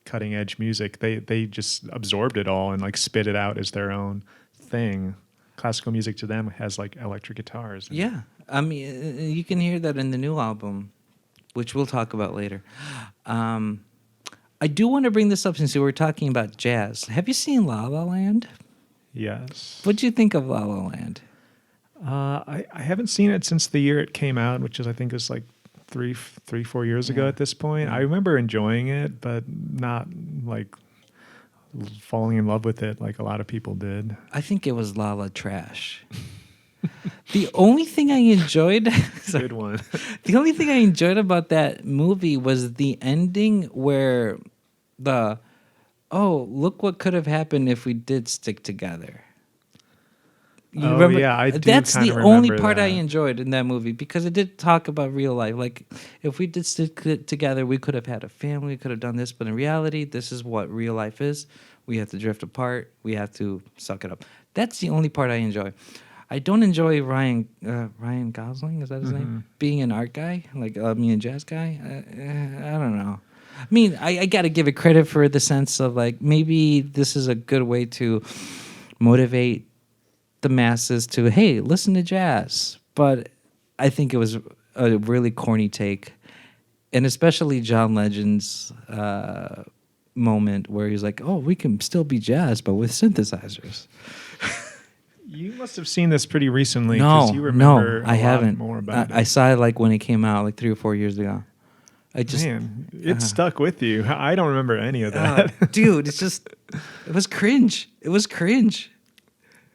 cutting edge music. They just absorbed it all and like spit it out as their own thing. Classical music to them has like electric guitars. Yeah. I mean, you can hear that in the new album, which we'll talk about later. I do want to bring this up since we were talking about jazz. Have you seen La La Land? Yes. What do you think of La La Land? I haven't seen it since the year it came out, which is I think was like 4 years ago at this point. I remember enjoying it, but not like falling in love with it like a lot of people did. I think it was La La trash. The only thing I enjoyed Good one. The only thing I enjoyed about that movie was the ending where look what could have happened if we did stick together. Yeah, I do. That's the only part that. I enjoyed in that movie because it did talk about real life. Like, if we did stick together, we could have had a family, we could have done this. But in reality, this is what real life is. We have to drift apart. We have to suck it up. That's the only part I enjoy. I don't enjoy Ryan Gosling, is that his name? Being an art guy, like a jazz guy. I don't know. I mean, I got to give it credit for the sense of like maybe this is a good way to motivate the masses to, hey, listen to jazz. But I think it was a really corny take, and especially John Legend's moment where he's like, oh, we can still be jazz, but with synthesizers. You must have seen this pretty recently. No, you remember I haven't. More about it. I saw it like when it came out, like 3 or 4 years ago. Man, it stuck with you. I don't remember any of that. Dude, it was cringe. It was cringe.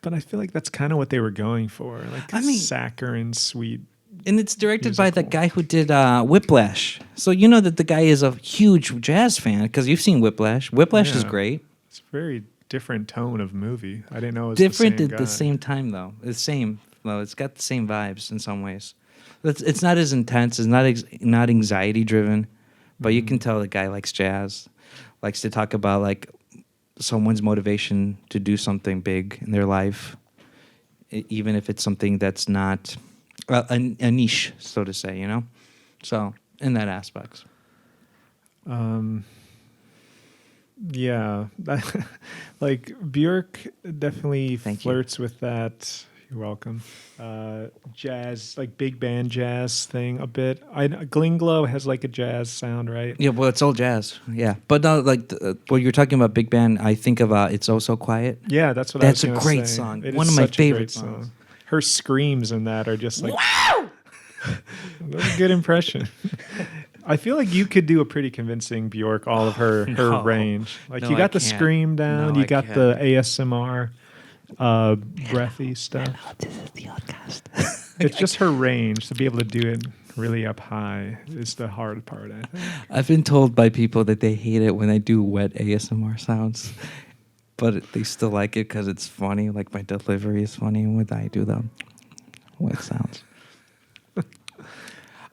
But I feel like that's kind of what they were going for, like saccharine, sweet. And it's directed by the guy who did Whiplash. So you know that the guy is a huge jazz fan because you've seen Whiplash. Whiplash is great. It's a very different tone of movie. I didn't know it was different the same at the same time, though. It's same, though. It's got the same vibes in some ways. It's not as intense. It's not anxiety driven, but you can tell the guy likes jazz, likes to talk about like someone's motivation to do something big in their life, even if it's something that's not a niche, so to say, you know? So, in that aspect. Yeah. Like, Björk definitely flirts with that. You're welcome. Jazz, like big band jazz thing a bit. Glinglow has like a jazz sound, right? Yeah, well, it's all jazz. Yeah, but no, like when you're talking about big band, I think of "It's Oh So Quiet." Yeah, that's what that's I was a great say. song. One of my favorite songs. Her screams in that are just like wow. That's a good impression. I feel like you could do a pretty convincing Björk, all of her range. Like you got the scream down, you got the ASMR. Breathy stuff. Hello, this is the ODcast. It's just her range to be able to do it really up high is the hard part, I think. I've been told by people that they hate it when I do wet ASMR sounds, but they still like it because it's funny. Like my delivery is funny when I do the wet sounds.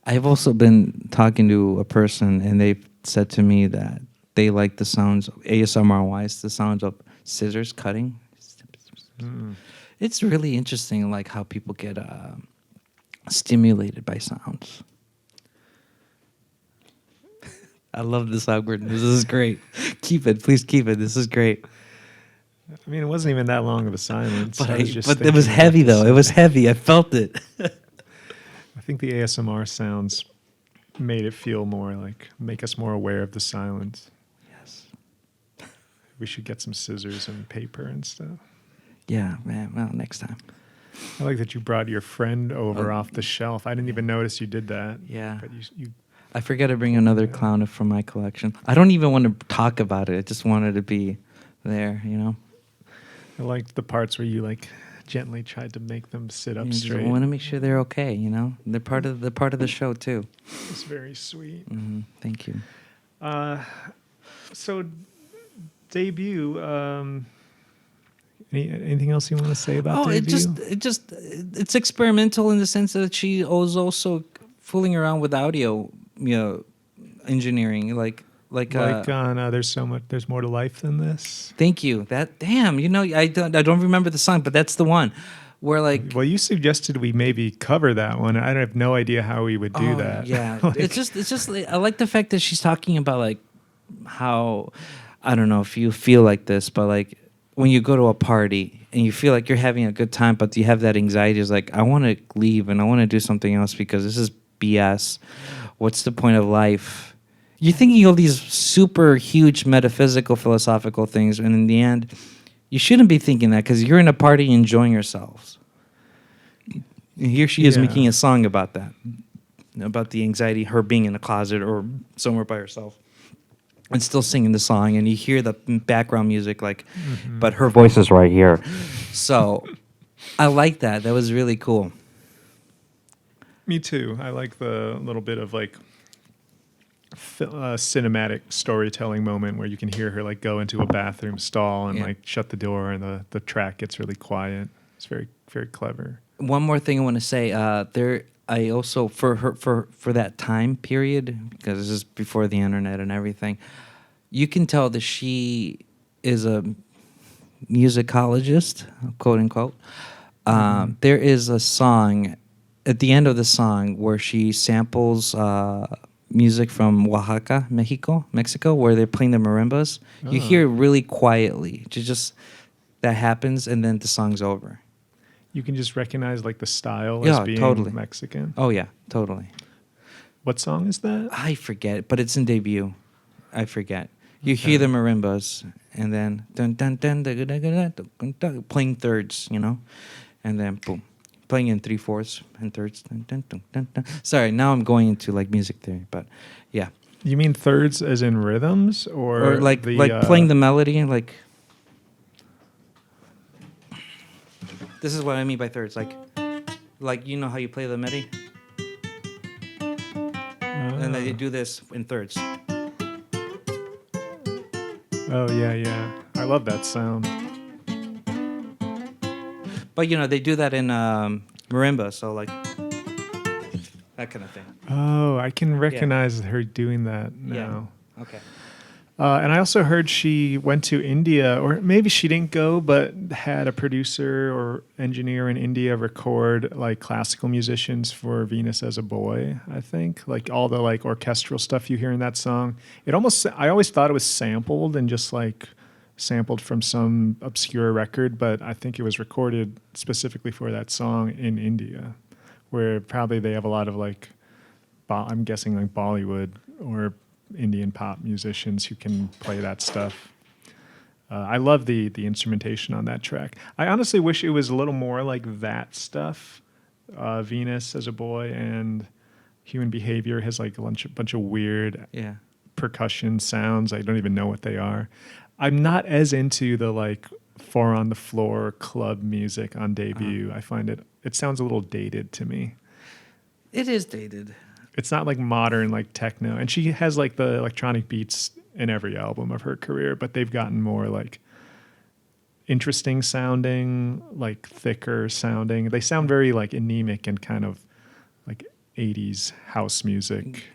I've also been talking to a person, and they've said to me that they like the sounds, ASMR-wise, the sounds of scissors cutting. It's really interesting, like how people get stimulated by sounds. I love this awkwardness. This is great. Keep it, please keep it. This is great. I mean, it wasn't even that long of a silence. But it was heavy, though. It was heavy. I felt it. I think the ASMR sounds made it feel more like, make us more aware of the silence. Yes. We should get some scissors and paper and stuff. Yeah, man. Well, next time. I like that you brought your friend over off the shelf. I didn't even notice you did that. Yeah. But you I forgot to bring another clown from my collection. I don't even want to talk about it. I just wanted to be there, you know? I liked the parts where you like gently tried to make them sit up straight. I want to make sure they're okay, you know? They're part of the show, too. It's very sweet. Thank you. So, debut. Anything else you want to say about debut? It's experimental in the sense that she was also fooling around with audio, you know, engineering, like on there's more to life than this. Thank you. You know, I don't remember the song, but that's the one where like. Well, you suggested we maybe cover that one. I have no idea how we would do that. Yeah, it's just I like the fact that she's talking about like how, I don't know if you feel like this, but like when you go to a party and you feel like you're having a good time, but you have that anxiety, is like, I want to leave and I want to do something else because this is BS. What's the point of life? You're thinking of these super huge metaphysical, philosophical things, and in the end, you shouldn't be thinking that because you're in a party enjoying yourselves. And here she is making a song about that, about the anxiety, her being in a closet or somewhere by herself, and still singing the song, and you hear the background music, like, but her voice is right here. So I like that. That was really cool. Me too. I like the little bit of like cinematic storytelling moment where you can hear her like go into a bathroom stall and like shut the door, and the track gets really quiet. It's very, very clever. One more thing I want to say. I also for that time period, because this is before the internet and everything, you can tell that she is a musicologist, quote unquote. There is a song at the end of the song where she samples music from Oaxaca, Mexico, where they're playing the marimbas. You hear it really quietly. Just that happens, and then the song's over. You can just recognize like the style as being totally. Mexican. Oh yeah, totally. What song is that? I forget, but it's in debut. I forget. You hear the marimbas, and then dun, dun, dun, dun, dun, dun, dun, dun, dun, playing thirds, you know, and then boom, playing in 3/4 and thirds. Dun, dun, dun, dun, dun. Sorry, now I'm going into like music theory, but yeah. You mean thirds as in rhythms, or like playing the melody, like. This is what I mean by thirds, like you know how you play the melody, and then you do this in thirds. Oh yeah, I love that sound. But you know they do that in marimba, so like that kind of thing. Oh, I can recognize her doing that now. Yeah. Okay. And I also heard she went to India, or maybe she didn't go, but had a producer or engineer in India record like classical musicians for Venus as a Boy, I think. Like all the like orchestral stuff you hear in that song. I always thought it was sampled and just like sampled from some obscure record, but I think it was recorded specifically for that song in India, where probably they have a lot of like, I'm guessing like Bollywood or Indian pop musicians who can play that stuff. I love the instrumentation on that track. I honestly wish it was a little more like that stuff. Venus as a Boy and Human Behavior has like a bunch of weird percussion sounds. I don't even know what they are. I'm not as into the like 4 on the floor club music on debut. I find it sounds a little dated to me. It is dated. It's not like modern, like techno. And she has like the electronic beats in every album of her career, but they've gotten more like interesting sounding, like thicker sounding. They sound very like anemic and kind of like 80s house music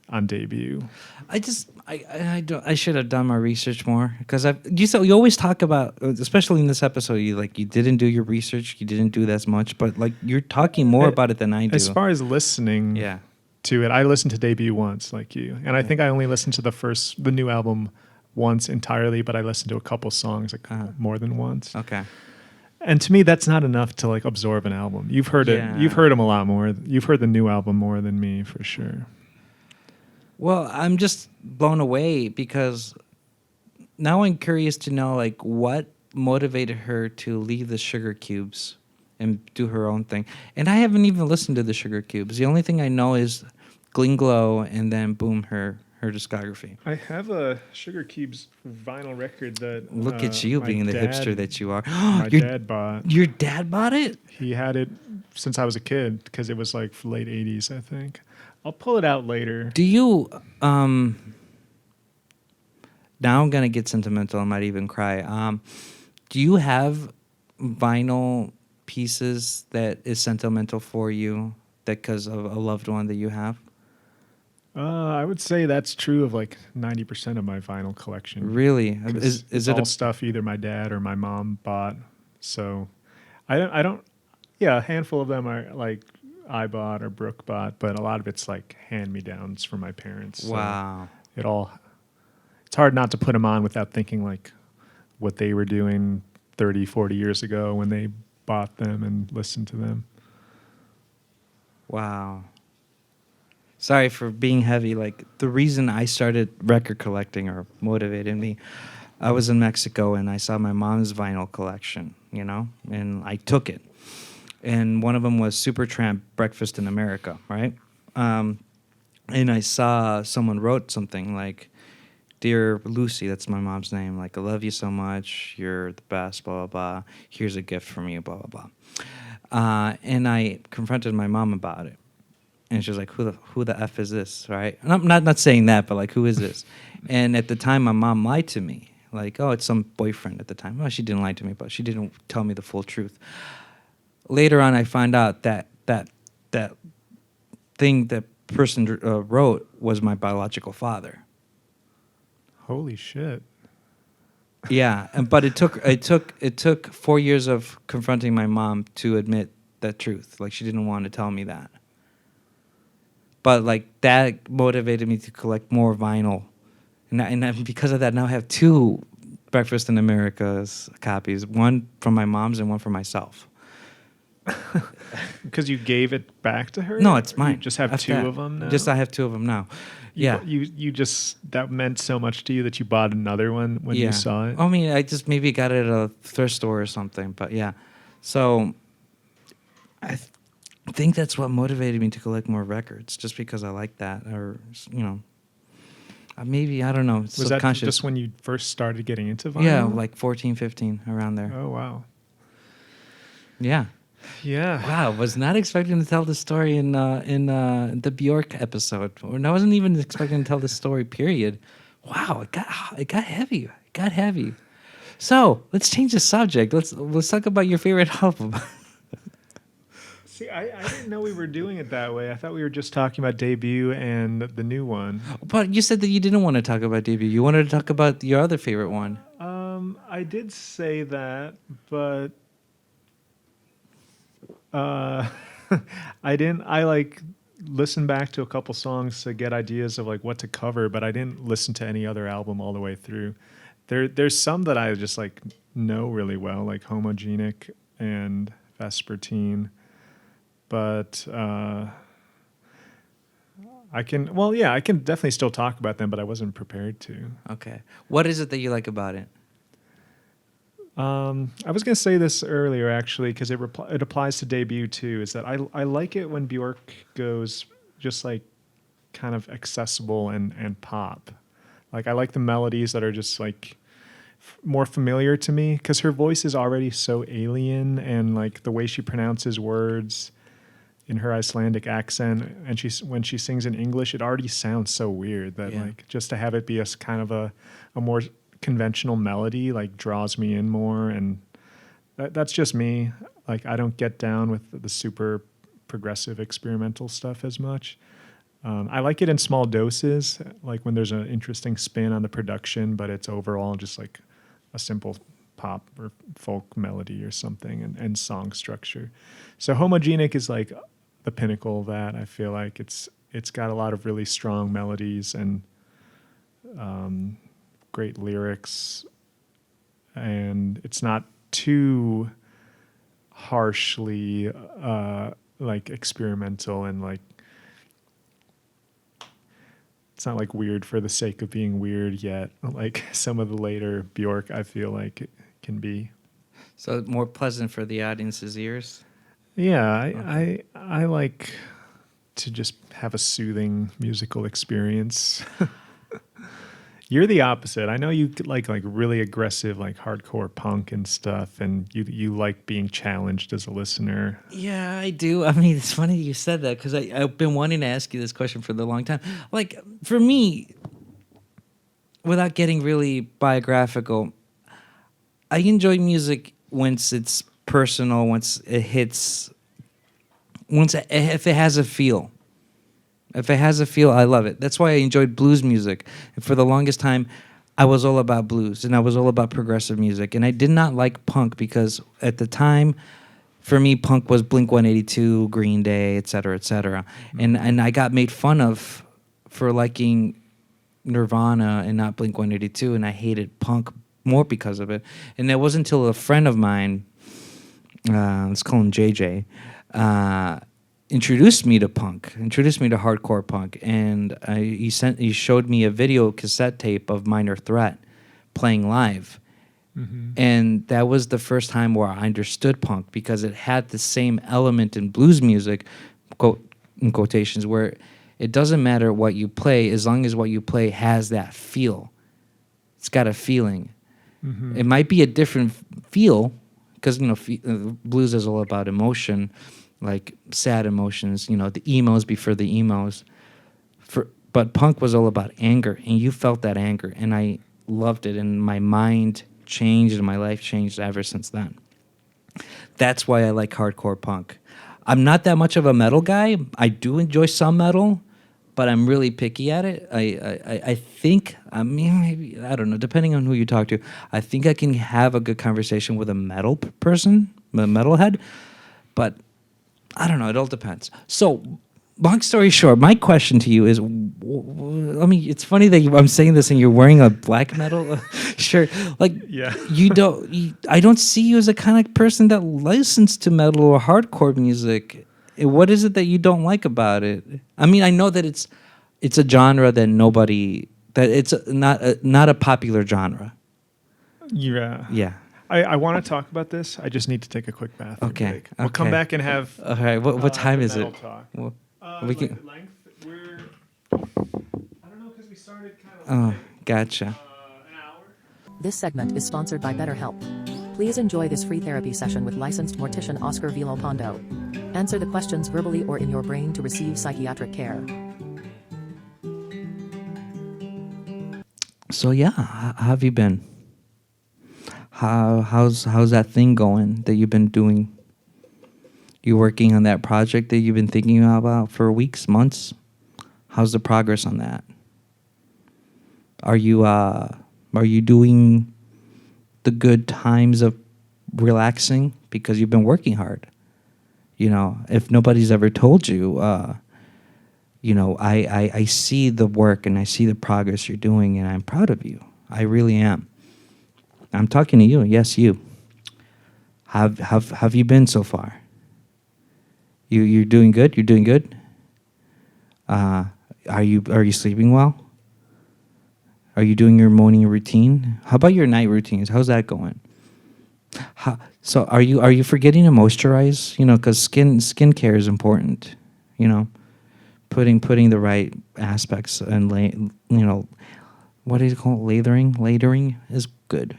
on debut. I should have done my research more, because you always talk about, especially in this episode, you didn't do your research, you didn't do that as much, but like you're talking more about it than I do. As far as listening, to it, I listened to debut once, like you, and I think I only listened to the new album once entirely, but I listened to a couple songs more than once. Okay. And to me, that's not enough to like absorb an album. You've heard it. You've heard him a lot more. You've heard the new album more than me, for sure. Well, I'm just blown away because now I'm curious to know like what motivated her to leave the Sugar Cubes and do her own thing. And I haven't even listened to the Sugar Cubes. The only thing I know is Gling Glow and then boom, her discography. I have a Sugar Cubes vinyl record that. Look at you being the hipster that you are. My dad bought. Your dad bought it? He had it since I was a kid because it was like late 80s, I think. I'll pull it out later. Do you now I'm gonna get sentimental, I might even cry. Do you have vinyl pieces that is sentimental for you that because of a loved one that you have? I would say that's true of like 90% of my vinyl collection. Really? Is it all stuff either my dad or my mom bought? So I don't yeah, a handful of them are like I bought or Brooke bought, but a lot of it's like hand-me-downs from my parents. So wow. It's hard not to put them on without thinking like what they were doing 30, 40 years ago when they bought them and listened to them. Wow. Sorry for being heavy. Like the reason I started record collecting or motivated me, I was in Mexico and I saw my mom's vinyl collection, and I took it. And one of them was Supertramp Breakfast in America, right? And I saw someone wrote something like, "Dear Lucy," that's my mom's name, like, "I love you so much. You're the best, blah, blah, blah. Here's a gift from you, blah, blah, blah." And I confronted my mom about it. And she was like, who the F is this, right? And I'm not saying that, but like, who is this? And at the time, my mom lied to me. Like, oh, it's some boyfriend at the time. Well, she didn't lie to me, but she didn't tell me the full truth. Later on, I find out that thing that person wrote was my biological father. Holy shit. Yeah, but it took 4 years of confronting my mom to admit that truth. Like, she didn't want to tell me that. But like that motivated me to collect more vinyl, and because of that, now I have 2 Breakfast in America's copies, one from my mom's and one for myself. Because you gave it back to her? No, it's mine. You just have After 2 of them now? I have 2 of them now. You just, that meant so much to you that you bought another one when you saw it? I mean, I just maybe got it at a thrift store or something, but yeah. So I think that's what motivated me to collect more records, just because I like that, or maybe, I don't know. Was that just when you first started getting into vinyl? Yeah, like 14, 15, around there. Oh wow. Yeah. Yeah. Wow, was not expecting to tell the story in the Björk episode, and I wasn't even expecting to tell the story. Period. Wow, it got heavy. It got heavy. So let's change the subject. Let's talk about your favorite album. See, I didn't know we were doing it that way. I thought we were just talking about debut and the new one. But you said that you didn't want to talk about debut. You wanted to talk about your other favorite one. I did say that, but I didn't. I like listened back to a couple songs to get ideas of like what to cover, but I didn't listen to any other album all the way through. There's some that I just like know really well, like Homogenic and Vespertine. But I can definitely still talk about them, but I wasn't prepared to. Okay. What is it that you like about it? I was going to say this earlier, actually, because it applies to debut, too, is that I like it when Björk goes just, like, kind of accessible and pop. Like, I like the melodies that are just, like, more familiar to me, because her voice is already so alien, and, like, the way she pronounces words in her Icelandic accent, and when she sings in English, it already sounds so weird that like just to have it be a kind of a more conventional melody like draws me in more, and that's just me. Like I don't get down with the super progressive experimental stuff as much. I like it in small doses, like when there's an interesting spin on the production, but it's overall just like a simple pop or folk melody or something, and song structure. So Homogenic is like the pinnacle of that. I feel like it's got a lot of really strong melodies and great lyrics, and it's not too harshly like experimental and like it's not like weird for the sake of being weird yet. Like some of the later Björk, I feel like it can be. So more pleasant for the audience's ears. Yeah, Okay. I like to just have a soothing musical experience. You're the opposite. I know you like really aggressive, like hardcore punk and stuff, and you like being challenged as a listener. Yeah, I do. I mean, it's funny you said that because I've been wanting to ask you this question for the long time. Like, for me, without getting really biographical, I enjoy music once it's personal, once it hits, if it has a feel. If it has a feel, I love it. That's why I enjoyed blues music. And for the longest time, I was all about blues and I was all about progressive music. And I did not like punk because at the time, for me, punk was Blink-182, Green Day, et cetera, et cetera. And I got made fun of for liking Nirvana and not Blink-182, and I hated punk more because of it. And it wasn't until a friend of mine, let's call him JJ, introduced me to punk, introduced me to hardcore punk, and he showed me a video cassette tape of Minor Threat playing live. Mm-hmm. And that was the first time where I understood punk because it had the same element in blues music, in quotations, where it doesn't matter what you play as long as what you play has that feel. It's got a feeling. Mm-hmm. It might be a different feel because blues is all about emotion, like sad emotions. The emos before the emos. But punk was all about anger, and you felt that anger, and I loved it, and my mind changed and my life changed ever since then. That's why I like hardcore punk. I'm not that much of a metal guy. I do enjoy some metal, but I'm really picky at it. I think, maybe, I don't know, depending on who you talk to, I think I can have a good conversation with a metal person, a metalhead, but I don't know, it all depends. So, long story short, my question to you is, it's funny that I'm saying this and you're wearing a black metal shirt. Like, yeah. I don't see you as a kind of person that listens to metal or hardcore music. What is it that you don't like about it? I mean, I know that it's a genre that it's not a popular genre. Yeah. Yeah. I want to talk about this. I just need to take a quick bathroom break. We'll come back and have. All right. What time is it? Talk. Well, we can. Length. We're. I don't know because we started kind of. Oh, gotcha. An hour. This segment is sponsored by BetterHelp. Please enjoy this free therapy session with licensed mortician Oscar Villalpando. Answer the questions verbally or in your brain to receive psychiatric care. So yeah, how have you been? How's that thing going that you've been doing? You working on that project that you've been thinking about for weeks, months? How's the progress on that? Are you doing the good times of relaxing because you've been working hard? If nobody's ever told you, I see the work and I see the progress you're doing, and I'm proud of you. I really am. I'm talking to you. Yes, you. Have you been so far? You're doing good. You're doing good. Are you sleeping well? Are you doing your morning routine? How about your night routines? How's that going? So are you forgetting to moisturize? Because skincare is important. Putting the right aspects and what do you call it? Layering? Layering is good.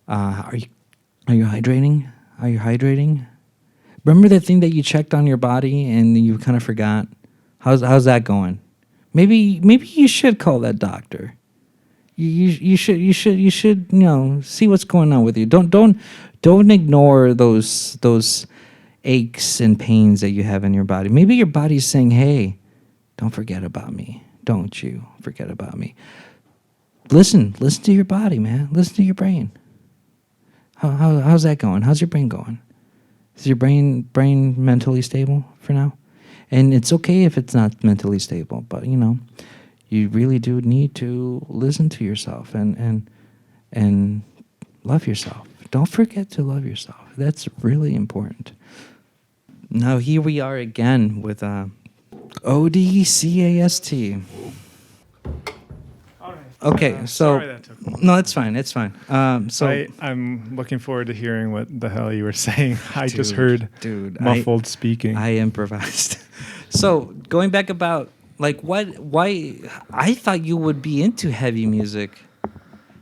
Are you hydrating? Are you hydrating? Remember that thing that you checked on your body and you kind of forgot? How's that going? Maybe you should call that doctor. You should see what's going on with you. Don't ignore those aches and pains that you have in your body. Maybe your body's saying, "Hey, don't forget about me. Don't you forget about me." Listen to your body, man. Listen to your brain. How's that going? How's your brain going? Is your brain mentally stable for now? And it's okay if it's not mentally stable, but you really do need to listen to yourself and love yourself. Don't forget to love yourself. That's really important. Now here we are again with ODcast. Okay, so sorry that took long. no, it's fine. It's fine. I'm looking forward to hearing what the hell you were saying. I just Dude, heard muffled speaking. I improvised. So going back about like why I thought you would be into heavy music.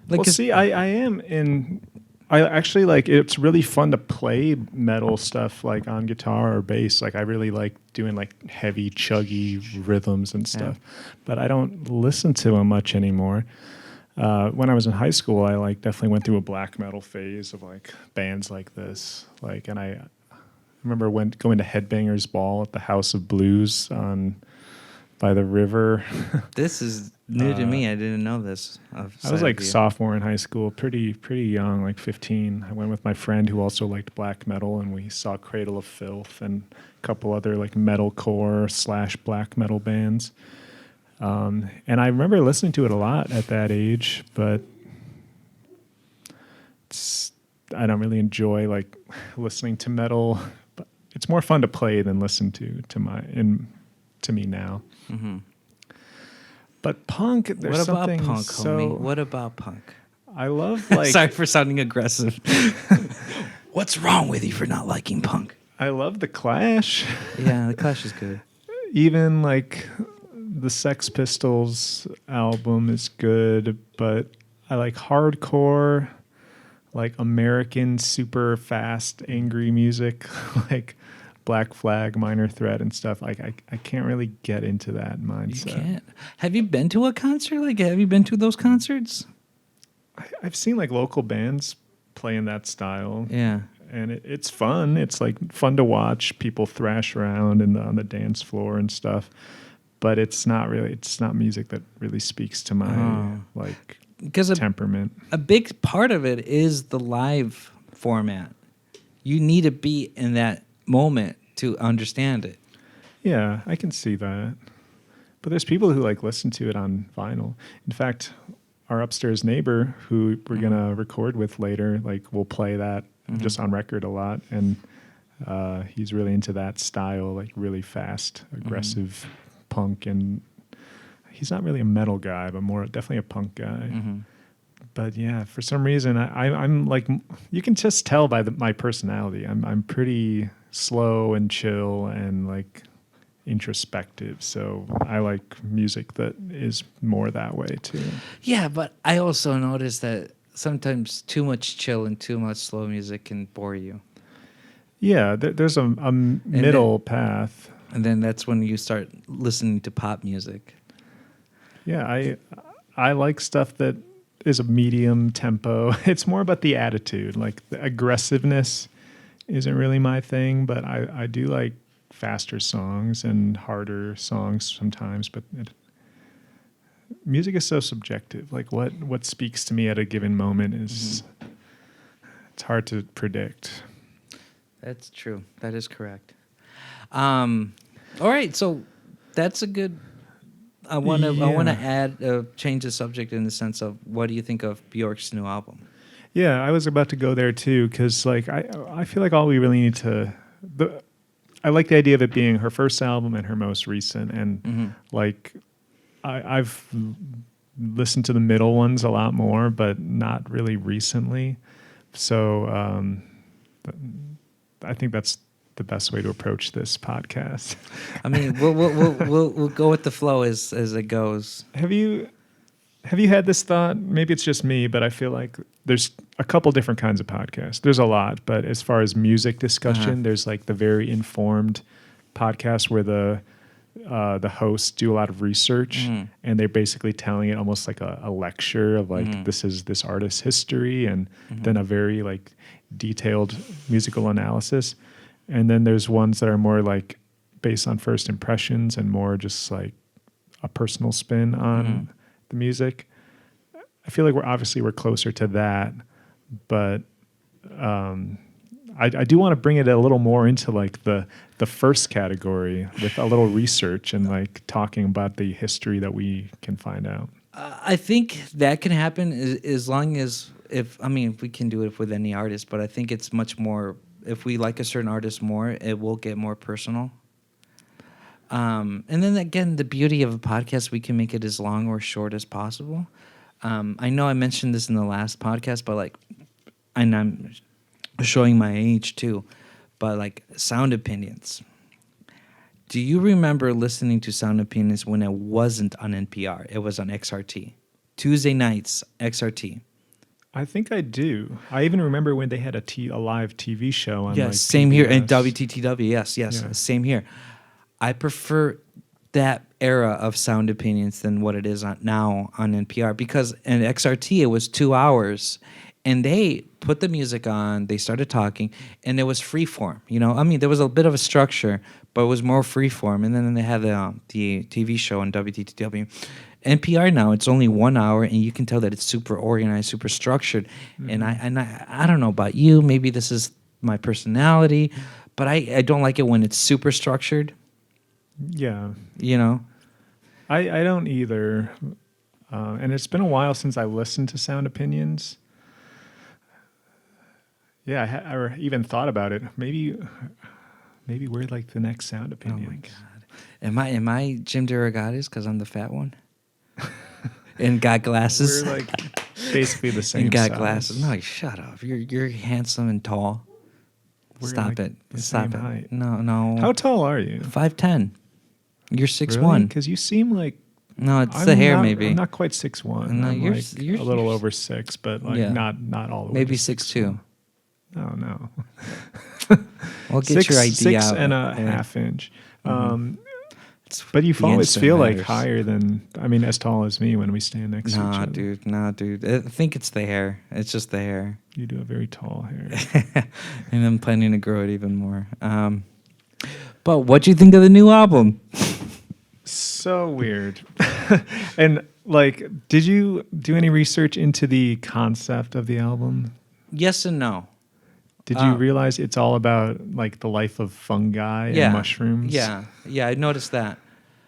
Like, Well, see, I am in. I actually like. It's really fun to play metal stuff like on guitar or bass. Like I really like doing like heavy, chuggy rhythms and stuff. But I don't listen to them much anymore. When I was in high school, I like definitely went through a black metal phase of like bands like this. Like, and I remember going to Headbangers Ball at the House of Blues by the river. This is new to me. I didn't know this. I was like sophomore in high school, pretty young, like 15. I went with my friend who also liked black metal, and we saw Cradle of Filth and a couple other like metalcore / black metal bands. And I remember listening to it a lot at that age, but I don't really enjoy like listening to metal. But it's more fun to play than listen to me now. Mm-hmm. But punk, there's What about something punk, so. homie? What about punk? I love like. Sorry for sounding aggressive. What's wrong with you for not liking punk? I love the Clash. Yeah, the Clash is good. Even like the Sex Pistols album is good, but I like hardcore, like American super fast angry music, like Black Flag, Minor Threat, and stuff. Like I can't really get into that mindset. You can't. Have you been to a concert? Like, have you been to those concerts? I've seen like local bands play in that style. Yeah. And it's fun. It's like fun to watch people thrash around on the dance floor and stuff. But it's not music that really speaks to my like temperament. A big part of it is the live format. You need to be in that moment to understand it. Yeah, I can see that. But there's people who like listen to it on vinyl. In fact, our upstairs neighbor who we're gonna record with later, like will play that just on record a lot, and he's really into that style, like really fast, aggressive punk, and he's not really a metal guy, but more definitely a punk guy. But yeah, for some reason, I'm like, you can just tell by my personality. I'm pretty slow and chill and like introspective. So I like music that is more that way too. Yeah, but I also noticed that sometimes too much chill and too much slow music can bore you. Yeah, there's a middle path. And then that's when you start listening to pop music. Yeah, I like stuff that is a medium tempo. It's more about the attitude. Like the aggressiveness isn't really my thing, but I do like faster songs and harder songs sometimes. But music is so subjective. Like what speaks to me at a given moment is it's hard to predict. That's true. That is correct. All right, so that's a good. I want to add change the subject in the sense of what do you think of Björk's new album? Yeah, I was about to go there too because like I feel like all we really need to. I like the idea of it being her first album and her most recent, and like I've listened to the middle ones a lot more, but not really recently. So I think that's the best way to approach this podcast. I mean, we'll go with the flow as it goes. Have you had this thought? Maybe it's just me, but I feel like there's a couple different kinds of podcasts. There's a lot, but as far as music discussion, there's like the very informed podcast where the hosts do a lot of research and they're basically telling it almost like a lecture of like this is this artist's history and then a very like detailed musical analysis. And then there's ones that are more like based on first impressions and more just like a personal spin on the music. I feel like we're closer to that, but I do want to bring it a little more into like the first category with a little research and like talking about the history that we can find out. I think that can happen as long as if I mean, we can do it with any artist, but I think it's much more. If we like a certain artist more, it will get more personal. And then again, the beauty of a podcast, we can make it as long or short as possible. I know I mentioned this in the last podcast, but like, and I'm showing my age too, but like Sound Opinions. Do you remember listening to Sound Opinions when it wasn't on NPR? It was on XRT. Tuesday nights, XRT. I think I do. I even remember when they had a live TV show on. Yes, like same here. And PBS. WTTW, yes, Yeah. same here. I prefer that era of Sound Opinions than what it is now on NPR, because in XRT it was 2 hours, and they put the music on, they started talking, and it was freeform. You know, I mean, there was a bit of a structure, but it was more freeform. And then they had the TV show on WTTW. NPR now, it's only 1 hour, and you can tell that it's super organized, super structured. And I don't know about you, maybe this is my personality, but I don't like it when it's super structured. Yeah. You know? I don't either. And it's been a while since I listened to Sound Opinions. Yeah, I even thought about it. Maybe we're like the next Sound Opinions. Oh my God. Am I Jim DeRogatis because I'm the fat one? And got glasses? We're like basically the same and got size. glasses. No, shut up. You're handsome and tall. We're Stop like it. the Stop same it. height. No. How tall are you? 5'10". You're 6'1". Because you seem like No, it's the hair maybe. I'm not quite 6'1". No, I'm you're- like you're- a little over 6, but like Yeah. not all the way. Maybe to 6'2". Oh no. Well, get your idea Six out. and a Yeah. half inch. It's But you the always instant feel like matters. higher than, I mean, as tall as me when we stand next to each Nah, other. Nah, dude. I think it's the hair. It's just the hair. You do have very tall hair. And I'm planning to grow it even more. But what do you think of the new album? So weird. And like, did you do any research into the concept of the album? Yes and no. Did you realize it's all about like the life of fungi and mushrooms? Yeah, I noticed that.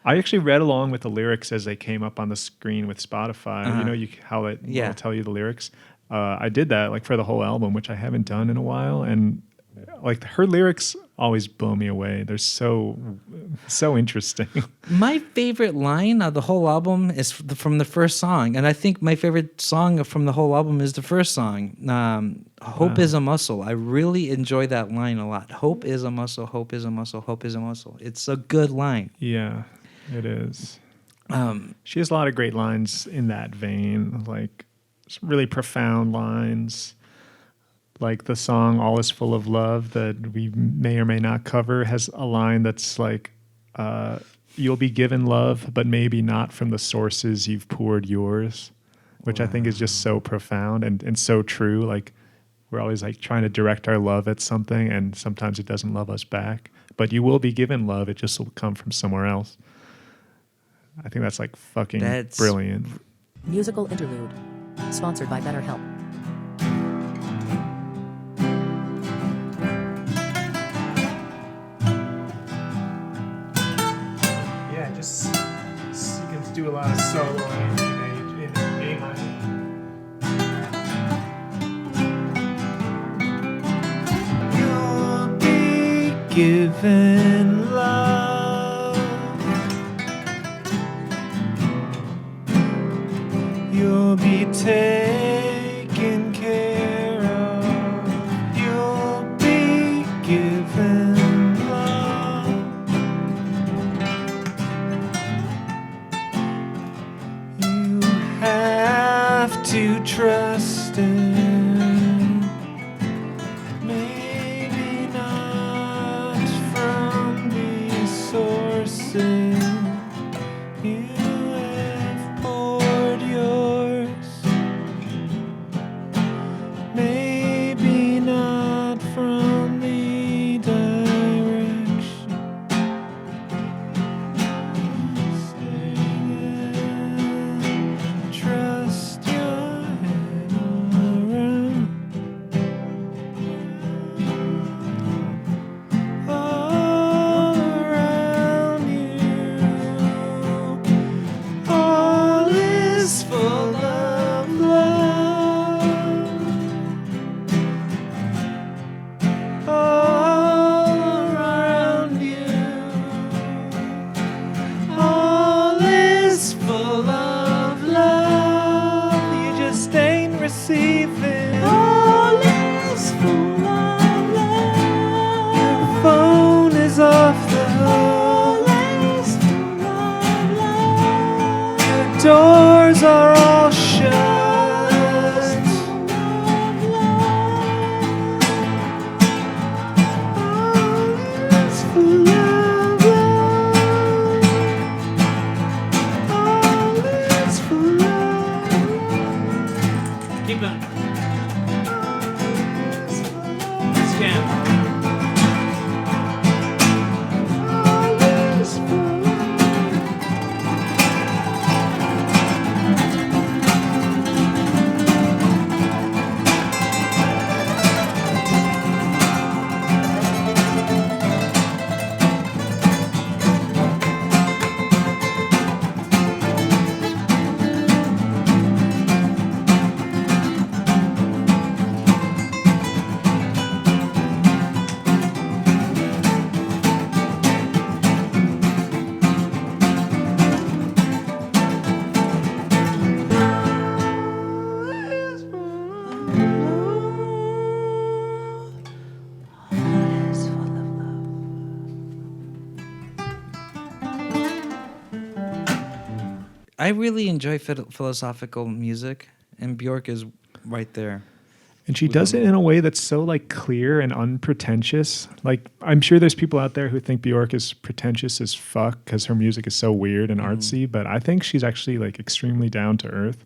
I actually read along with the lyrics as they came up on the screen with Spotify. You know how it will tell you the lyrics. I did that like for the whole album, which I haven't done in a while, and like her lyrics always blow me away. They're so interesting. My favorite line of the whole album is from the first song, and I think my favorite song from the whole album is the first song. Hope is a muscle. I really enjoy that line a lot. Hope is a muscle. Hope is a muscle. Hope is a muscle. It's a good line. Yeah, it is. She has a lot of great lines in that vein, like some really profound lines. Like the song All Is Full of Love that we may or may not cover has a line that's like, you'll be given love, but maybe not from the sources you've poured yours, which I think is just so profound and so true. Like we're always like trying to direct our love at something, and sometimes it doesn't love us back, but you will be given love. It just will come from somewhere else. I think that's like fucking brilliant. Musical interlude. Sponsored by BetterHelp. Yeah, just you can do a lot of soloing in A minor. You'll be given love. You'll be taken care of. You'll be given love. You have to trust it. Maybe not from these sources. You have poured yours. Maybe not from the direction. Trust your head deceiving. All is full of love. Your phone is off the hook. All is full of love. Your doors are all shut. Keep going. Let's jam. I really enjoy philosophical music, and Björk is right there. And she does it in a way that's so like clear and unpretentious. Like I'm sure there's people out there who think Björk is pretentious as fuck because her music is so weird and artsy, but I think she's actually like extremely down to earth.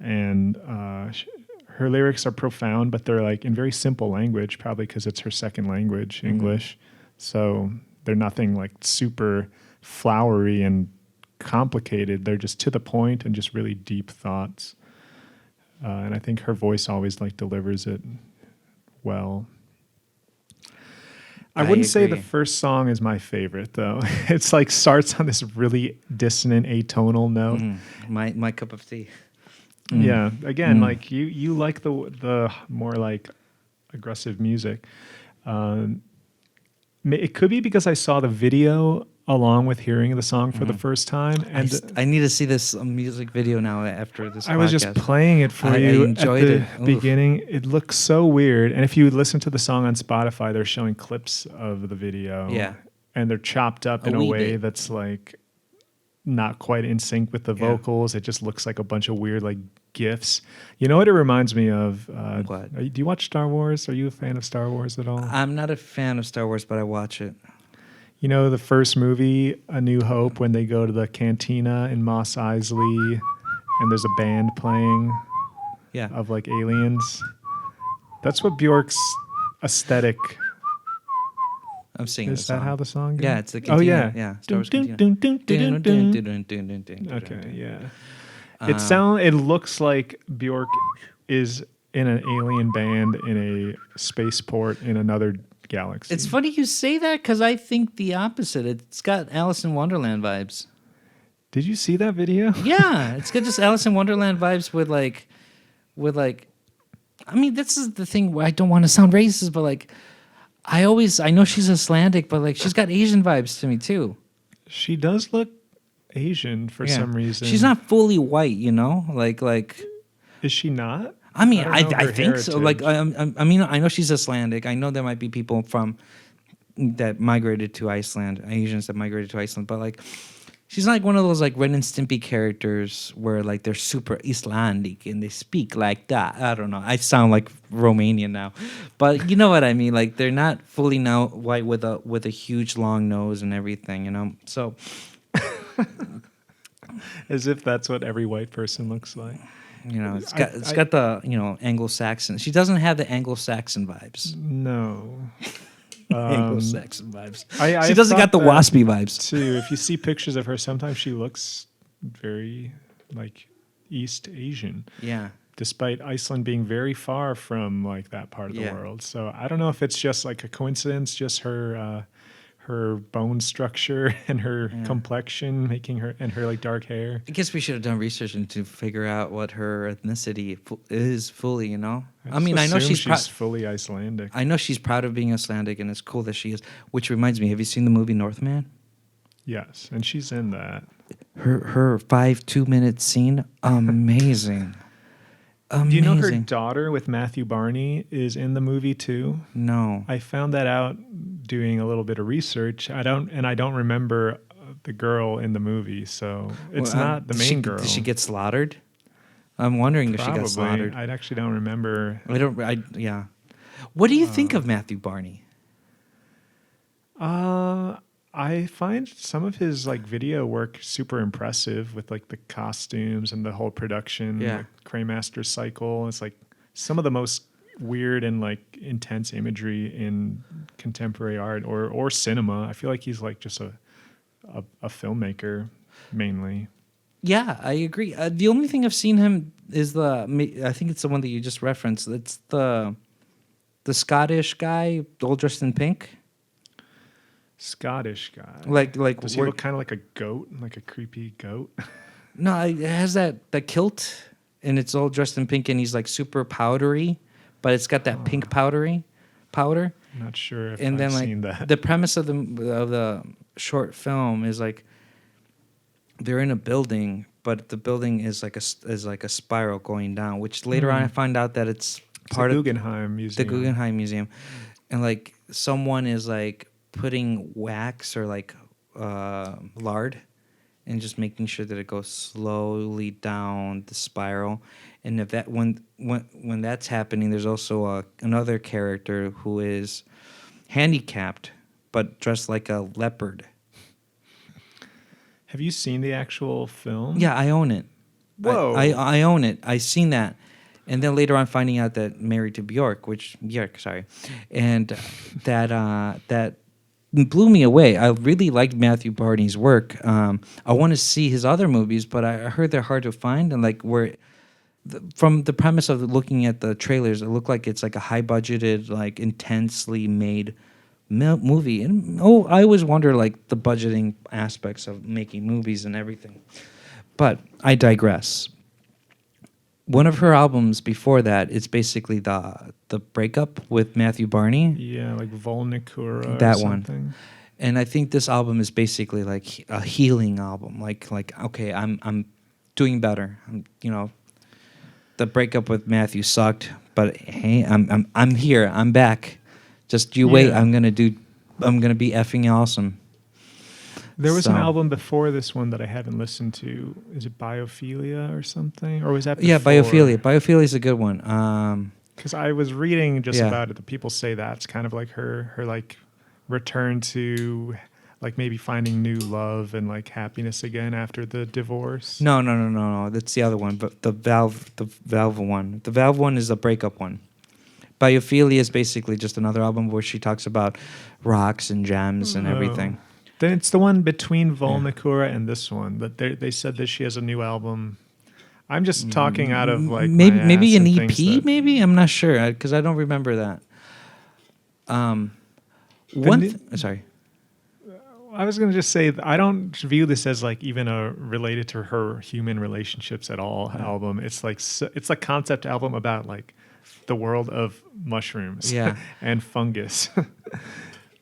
And her lyrics are profound, but they're like in very simple language, probably because it's her second language, English. So they're nothing like super flowery and complicated. They're just to the point and just really deep thoughts. And I think her voice always like delivers it well. I wouldn't say the first song is my favorite though. It's like starts on this really dissonant atonal note. My cup of tea. Yeah. Again, like you like the more like aggressive music. It could be because I saw the video along with hearing the song for the first time, and I need to see this music video now after this. I was just playing it for you. I enjoyed at the beginning. It looks so weird, and if you listen to the song on Spotify, they're showing clips of the video. Yeah, and they're chopped up in a way that's like not quite in sync with the vocals. It just looks like a bunch of weird like GIFs. You know what it reminds me of? What? Do you watch Star Wars? Are you a fan of Star Wars at all? I'm not a fan of Star Wars, but I watch it. You know the first movie, A New Hope, when they go to the cantina in Mos Eisley and there's a band playing of like aliens? That's what Björk's aesthetic. I'm singing Is that how the song goes? Yeah, it's the cantina. Yeah. Star Wars cantina. Okay, yeah. It looks like Björk is in an alien band in a spaceport in another galaxy. It's funny you say that because I think the opposite. It's got Alice in Wonderland vibes. Did you see that video? Yeah, it's got just Alice in Wonderland vibes with like. I mean, this is the thing where I don't want to sound racist, but like, I know she's Icelandic, but like she's got Asian vibes to me too. She does look Asian for some reason. She's not fully white, you know, like. Is she not? I mean, I think heritage. so. Like, I mean, I know she's Icelandic. I know there might be people that migrated to Iceland, Asians that migrated to Iceland, but like, she's not like one of those like Ren and Stimpy characters where like they're super Icelandic and they speak like that. I don't know. I sound like Romanian now, but you know what I mean. Like, they're not fully now white with a huge long nose and everything, you know. So, as if that's what every white person looks like. You know, it's got the, you know, Anglo-Saxon. She doesn't have the Anglo-Saxon vibes. No. Anglo-Saxon vibes. She doesn't got the waspy vibes. Too. If you see pictures of her, sometimes she looks very like East Asian. Yeah. Despite Iceland being very far from like that part of the world. So I don't know if it's just like a coincidence, just her bone structure and her complexion making her, and her like dark hair. I guess we should have done research to figure out what her ethnicity is fully, you know? I mean, I know she's fully Icelandic. I know she's proud of being Icelandic, and it's cool that she is. Which reminds me, have you seen the movie Northman? Yes, and she's in that. Her 2-minute scene, amazing. amazing. Do you know her daughter with Matthew Barney is in the movie too? No. I found that out doing a little bit of research. I don't remember the girl in the movie, so it's Well, not the main girl. Did she get slaughtered? I'm wondering if she got slaughtered. I actually don't remember. Yeah. What do you think of Matthew Barney? I find some of his like video work super impressive with like the costumes and the whole production, Yeah. like Craymaster cycle. It's like some of the most weird and like intense imagery in contemporary art or cinema. I feel like he's like just a filmmaker mainly. Yeah, I agree. The only thing I've seen him is I think it's the one that you just referenced. It's the Scottish guy, all dressed in pink. Scottish guy. Like does he look kind of like a goat, like a creepy goat? No, it has that kilt, and it's all dressed in pink, and he's like super powdery, but it's got that pink powder. I'm not sure if I've seen that. The premise of the short film is like they're in a building, but the building is like a spiral going down. Which later on I find out that it's part the of Guggenheim Museum. the Guggenheim Museum, and like someone is like putting wax or like lard and just making sure that it goes slowly down the spiral. And if that when that's happening, there's also another character who is handicapped but dressed like a leopard. Have you seen the actual film? Yeah, I own it. Whoa. I own it. I seen that. And then later on finding out that married to Björk, sorry. And that blew me away. I really liked Matthew Barney's work. I want to see his other movies, but I heard they're hard to find. And like from the premise of looking at the trailers, it looked like it's like a high-budgeted, like intensely made movie. And I always wonder like the budgeting aspects of making movies and everything. But I digress. One of her albums before that is basically the breakup with Matthew Barney. Yeah, like Volnicura. That or one. something. And I think this album is basically like a healing album. Like okay, I'm doing better. The breakup with Matthew sucked, but hey, I'm here. I'm back. Just you wait. Yeah. I'm gonna be effing awesome. There was an album before this one that I haven't listened to. Is it Biophilia or something? Or was that before? Yeah, Biophilia. Biophilia is a good one. Because I was reading just Yeah. about it. The people say that's kind of like her like return to like maybe finding new love and like happiness again after the divorce. No. That's the other one. But the Valve one. The Valve one is the breakup one. Biophilia is basically just another album where she talks about rocks and gems and everything. Then it's the one between Volnicura and this one. That they said that she has a new album. I'm just talking out of like maybe an my ass and EP. things that- Maybe I'm not sure because I don't remember that. Sorry. I was gonna just say I don't view this as like even a related to her human relationships at all album. It's like it's a concept album about like the world of mushrooms and fungus.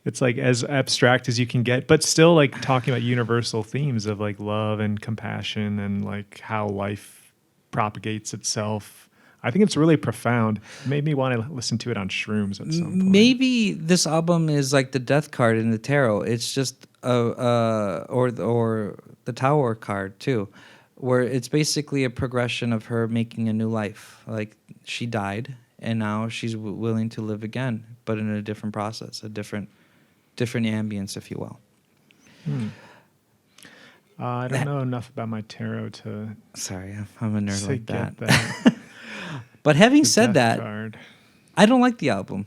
It's like as abstract as you can get, but still like talking about universal themes of like love and compassion and like how life propagates itself. I think it's really profound. It made me want to listen to it on shrooms at some point. Maybe this album is like the death card in the tarot. It's just or the Tower card too, where it's basically a progression of her making a new life. Like she died and now she's willing to live again, but in a different process, a different ambience, if you will. I don't know enough about my tarot to. Sorry, I'm a nerd like get that. But having said that, card. I don't like the album.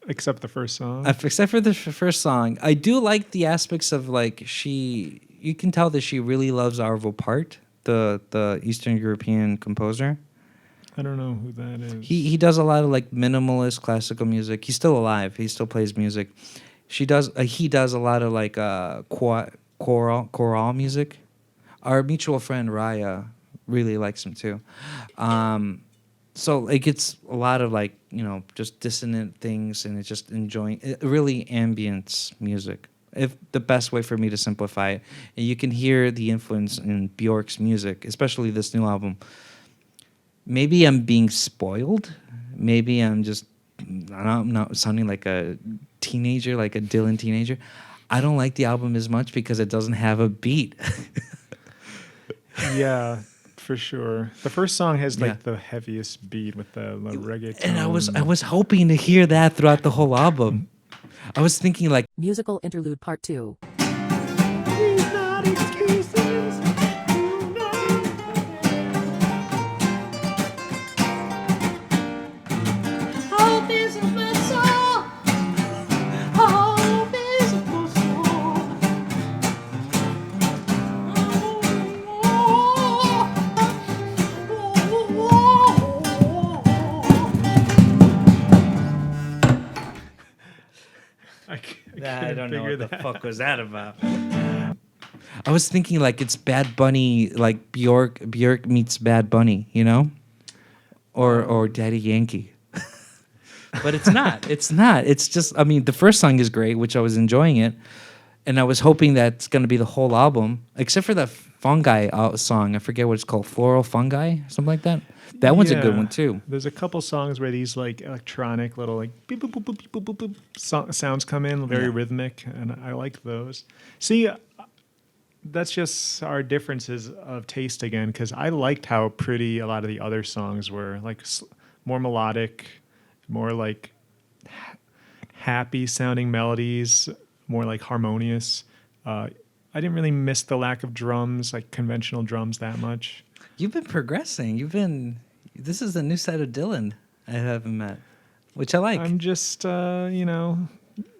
Except the first song. Except for the first song. I do like the aspects of like you can tell that she really loves Arvo Pärt, the Eastern European composer. I don't know who that is. He does a lot of like minimalist classical music. He's still alive. He still plays music. He does a lot of like choral music. Our mutual friend Raya really likes him too. So it gets a lot of like just dissonant things, and it's just enjoying really ambience music. If the best way for me to simplify it, and you can hear the influence in Björk's music, especially this new album. maybe I'm being spoiled. Maybe I'm not sounding like a teenager, like a Dylan teenager. I don't like the album as much because it doesn't have a beat. Yeah, for sure. The first song has like Yeah. the heaviest beat with the reggaeton. And I was hoping to hear that throughout the whole album. I was thinking like, Musical interlude part 2. I don't know what the fuck was that about. I was thinking like it's Bad Bunny, like Björk meets Bad Bunny, you know, or Daddy Yankee. But it's not. It's not. It's just. I mean, the first song is great, which I was enjoying it, and I was hoping that's going to be the whole album, except for the fungi song. I forget what it's called, Floral Fungi, something like that. That one's a good one too. There's a couple songs where these like electronic little like beep, boop, boop, boop, boop, boop, boop, sounds come in, very rhythmic, and I like those. See, that's just our differences of taste again, because I liked how pretty a lot of the other songs were, like more melodic, more like happy sounding melodies, more like harmonious. I didn't really miss the lack of drums, like conventional drums, that much. You've been progressing. This is a new side of Dylan I haven't met, which I like. I'm just,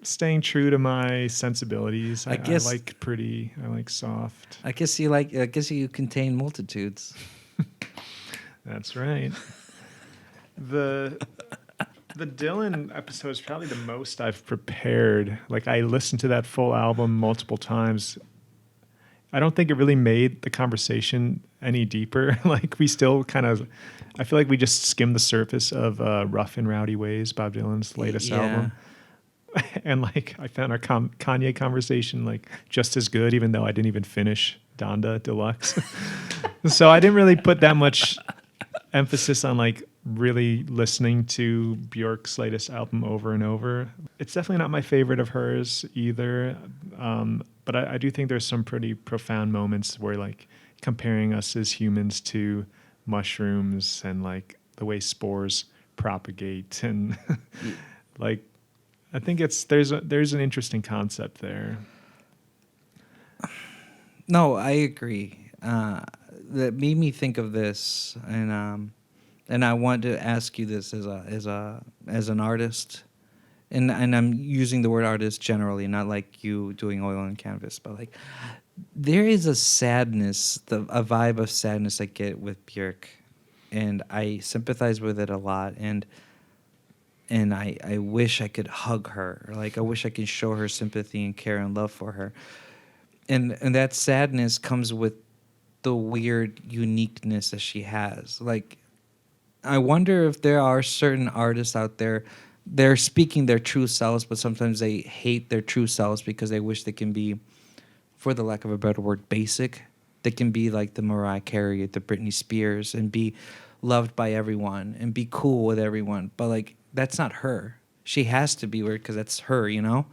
staying true to my sensibilities. I like pretty. I like soft. I guess you contain multitudes. That's right. The Dylan episode is probably the most I've prepared. Like, I listened to that full album multiple times. I don't think it really made the conversation any deeper. Like, we still kind of, I feel like we just skimmed the surface of Rough and Rowdy Ways, Bob Dylan's latest album. And like, I found our Kanye conversation like just as good, even though I didn't even finish Donda Deluxe. So I didn't really put that much emphasis on like really listening to Björk's latest album over and over. It's definitely not my favorite of hers either. But I do think there's some pretty profound moments where like comparing us as humans to mushrooms and like the way spores propagate and like, I think there's an interesting concept there. No, I agree. That made me think of this, and I wanted to ask you this as an artist, and I'm using the word artist generally, not like you doing oil on canvas, but like there is a sadness, a vibe of sadness I get with Björk, and I sympathize with it a lot, and I wish I could hug her. Like, I wish I could show her sympathy and care and love for her. And that sadness comes with the weird uniqueness that she has. Like, I wonder if there are certain artists out there, they're speaking their true selves, but sometimes they hate their true selves because they wish they can be, for the lack of a better word, basic. They can be like the Mariah Carey, the Britney Spears, and be loved by everyone and be cool with everyone. But, like, that's not her. She has to be weird because that's her, you know?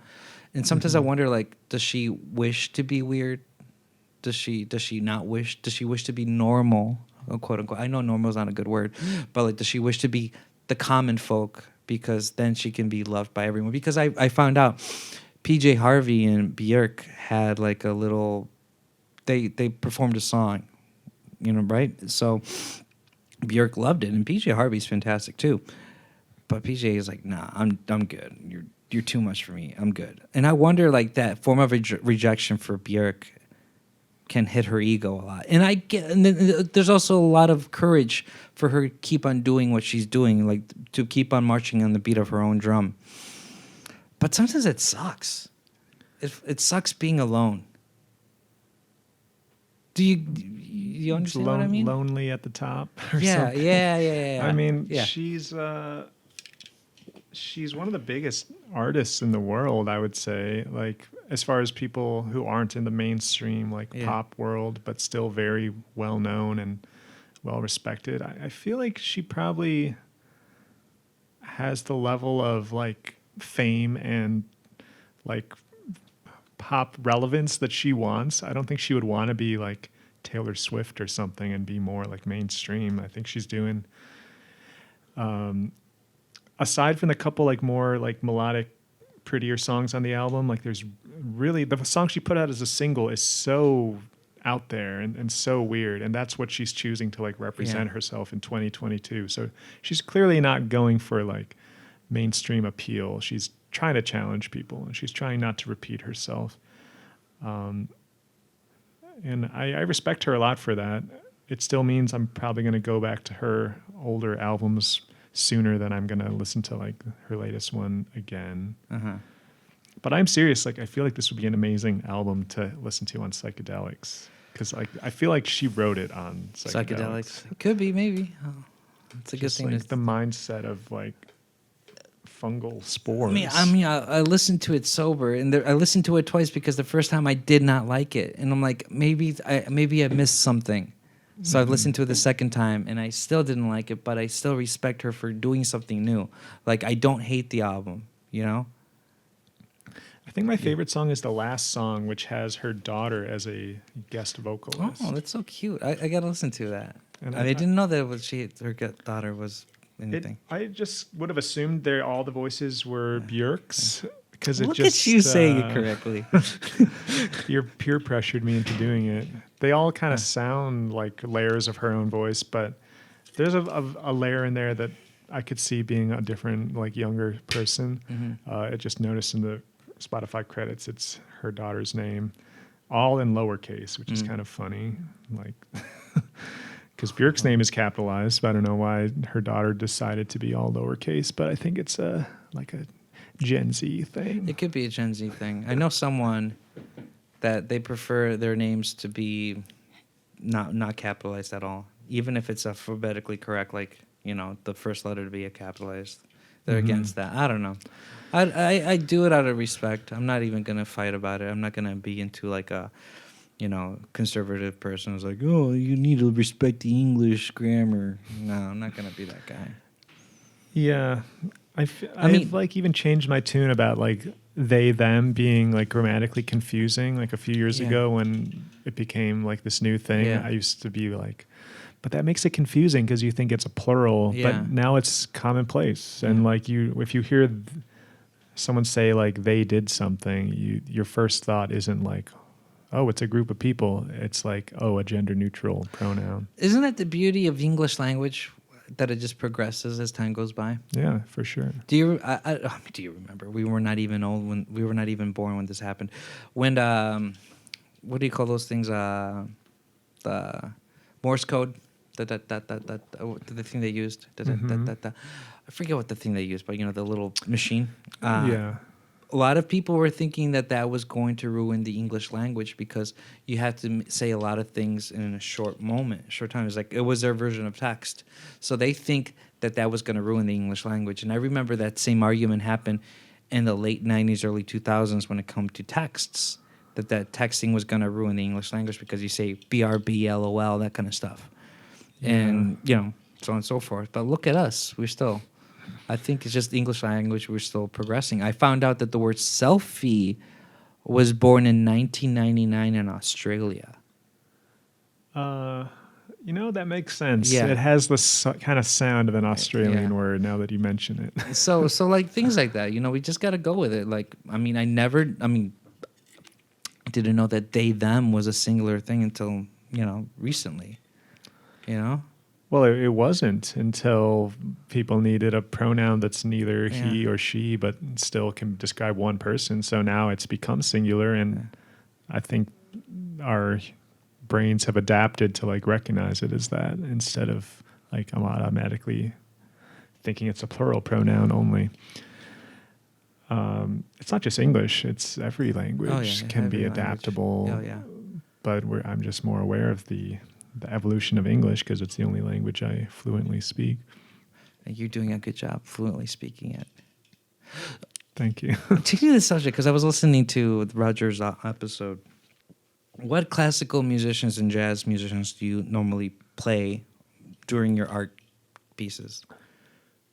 And sometimes I wonder, like, does she wish to be weird? Does she not wish? Does she wish to be normal, quote unquote? I know normal is not a good word, but like, does she wish to be the common folk because then she can be loved by everyone? Because I found out PJ Harvey and Björk had like a little, they performed a song, you know, right? So Björk loved it, and PJ Harvey's fantastic too. But PJ is like, nah, I'm good. You're too much for me. I'm good. And I wonder, like, that form of rejection for Björk can hit her ego a lot. And I get, and there's also a lot of courage for her to keep on doing what she's doing, like to keep on marching on the beat of her own drum. But sometimes it sucks. It sucks being alone. Do you understand what I mean? Lonely at the top. Or yeah, something. yeah. I mean, yeah. She's one of the biggest artists in the world, I would say. Like, as far as people who aren't in the mainstream, like pop world, but still very well known and well respected. I feel like she probably has the level of like fame and like pop relevance that she wants. I don't think she would want to be like Taylor Swift or something and be more like mainstream. I think she's doing, aside from the couple like more like melodic, prettier songs on the album, like there's really the song she put out as a single is so out there and so weird, and that's what she's choosing to like represent herself in 2022. So she's clearly not going for like mainstream appeal. She's trying to challenge people, and she's trying not to repeat herself. And I respect her a lot for that. It still means I'm probably going to go back to her older albums sooner than I'm going to listen to like her latest one again. But I'm serious. Like, I feel like this would be an amazing album to listen to on psychedelics, because like I feel like she wrote it on psychedelics. It could be, maybe. Oh, it's a Just good thing. like the mindset of like fungal spores. I listened to it sober, and I listened to it twice because the first time I did not like it, and I'm like, maybe I missed something. So I listened to it the second time, and I still didn't like it, but I still respect her for doing something new. Like, I don't hate the album, you know? I think my favorite song is the last song, which has her daughter as a guest vocalist. Oh, that's so cute. I got to listen to that. And I didn't know that her daughter was anything. I just would have assumed all the voices were Björk's, because it Look just at you saying it correctly. You're peer pressured me into doing it. They all kind of sound like layers of her own voice, but there's a layer in there that I could see being a different, like, younger person. I just noticed in the Spotify credits, it's her daughter's name, all in lowercase, which is kind of funny. Like, because Björk's name is capitalized, but I don't know why her daughter decided to be all lowercase. But I think it's like a Gen Z thing. It could be a Gen Z thing. I know someone that they prefer their names to be not capitalized at all, even if it's alphabetically correct, like, you know, the first letter to be a capitalized. They're against that. I don't know. I do it out of respect. I'm not even gonna fight about it. I'm not gonna be into like a, you know, conservative person who's like, oh, you need to respect the English grammar. No, I'm not gonna be that guy. Yeah, I've like even changed my tune about like they them being like grammatically confusing. Like a few years ago when it became like this new thing, I used to be like, but that makes it confusing because you think it's a plural, but now it's commonplace. And like if you hear someone say like they did something, your first thought isn't like, oh, it's a group of people. It's like, oh, a gender neutral pronoun. Isn't that the beauty of English language, that it just progresses as time goes by? Yeah, for sure. Do you remember? We were not even born when this happened. When what do you call those things? The Morse code. The thing they used. I forget what the thing they used, but you know, the little machine. A lot of people were thinking that was going to ruin the English language because you have to say a lot of things in a short time. It's like it was their version of text. So they think that was going to ruin the English language. And I remember that same argument happened in the late 90s, early 2000s when it come to texts, that texting was going to ruin the English language because you say BRB, LOL, that kind of stuff. And, you know, so on and so forth. But look at us. I think it's just the English language. We're still progressing. I found out that the word selfie was born in 1999 in Australia. You know, that makes sense. Yeah. It has the kind of sound of an Australian word now that you mention it. So like things like that, you know, we just got to go with it. Like, I didn't know that they, them was a singular thing until, you know, recently, you know? Well, it wasn't until people needed a pronoun that's neither he or she, but still can describe one person. So now it's become singular, and I think our brains have adapted to like recognize it as that instead of like I'm automatically thinking it's a plural pronoun only. It's not just English; it's every language can be adaptable. Oh, yeah. But I'm just more aware of the evolution of English because it's the only language I fluently speak. And you're doing a good job fluently speaking it. Thank you. Changing the subject, because I was listening to Roger's episode. What classical musicians and jazz musicians do you normally play during your art pieces?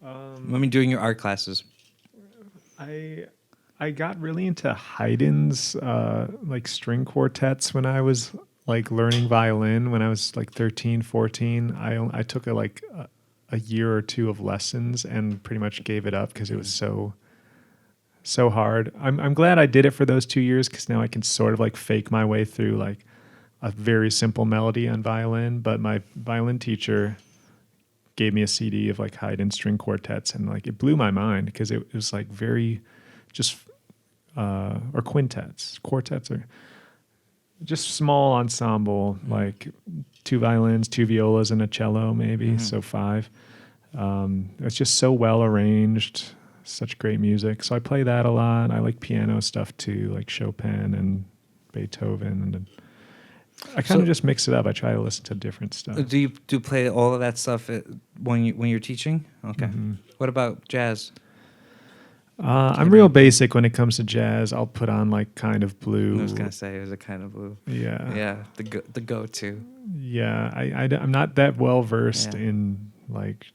During your art classes. I got really into Haydn's like string quartets when I was like learning violin when I was like 13, 14. I took a year or two of lessons and pretty much gave it up because it was so hard. I'm glad I did it for those 2 years because now I can sort of like fake my way through like a very simple melody on violin. But my violin teacher gave me a CD of like Haydn string quartets, and like it blew my mind because it was like very just or quartets are just small ensemble, like 2 violins, 2 violas, and a cello maybe, so 5. It's just so well arranged, such great music. So I play that a lot. I like piano stuff too, like Chopin and Beethoven, and I kind of just mix it up. I try to listen to different stuff. Do you play all of that stuff when you're teaching? Okay. What about jazz? I'm real basic when it comes to jazz. I'll put on like Kind of Blue. I was gonna say it was a Kind of Blue. Yeah. The go-to. Yeah, I'm not that well versed in like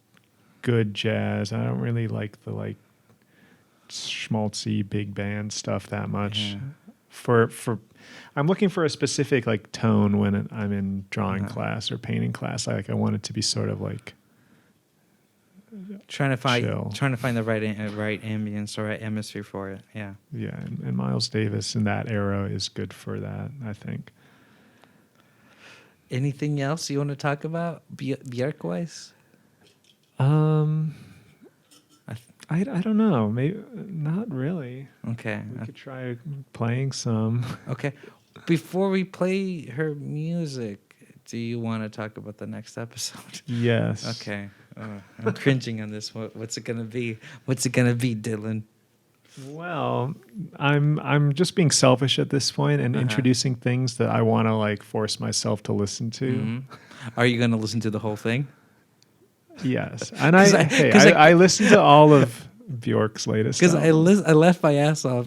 good jazz. I don't really like the like schmaltzy big band stuff that much. Yeah. For I'm looking for a specific like tone when I'm in drawing class or painting class. I want it to be sort of like trying to find the right ambience or right atmosphere for it. Yeah. Yeah, and Miles Davis in that era is good for that, I think. Anything else you want to talk about Björk wise? I don't know. Maybe not really. Okay. We could try playing some. Okay. Before we play her music, do you want to talk about the next episode? Yes. Okay. I'm cringing on this. What's it gonna be? What's it gonna be, Dylan? Well, I'm just being selfish at this point and introducing things that I want to like force myself to listen to. Mm-hmm. Are you gonna listen to the whole thing? Yes, and I listened to all of Björk's latest. Because I left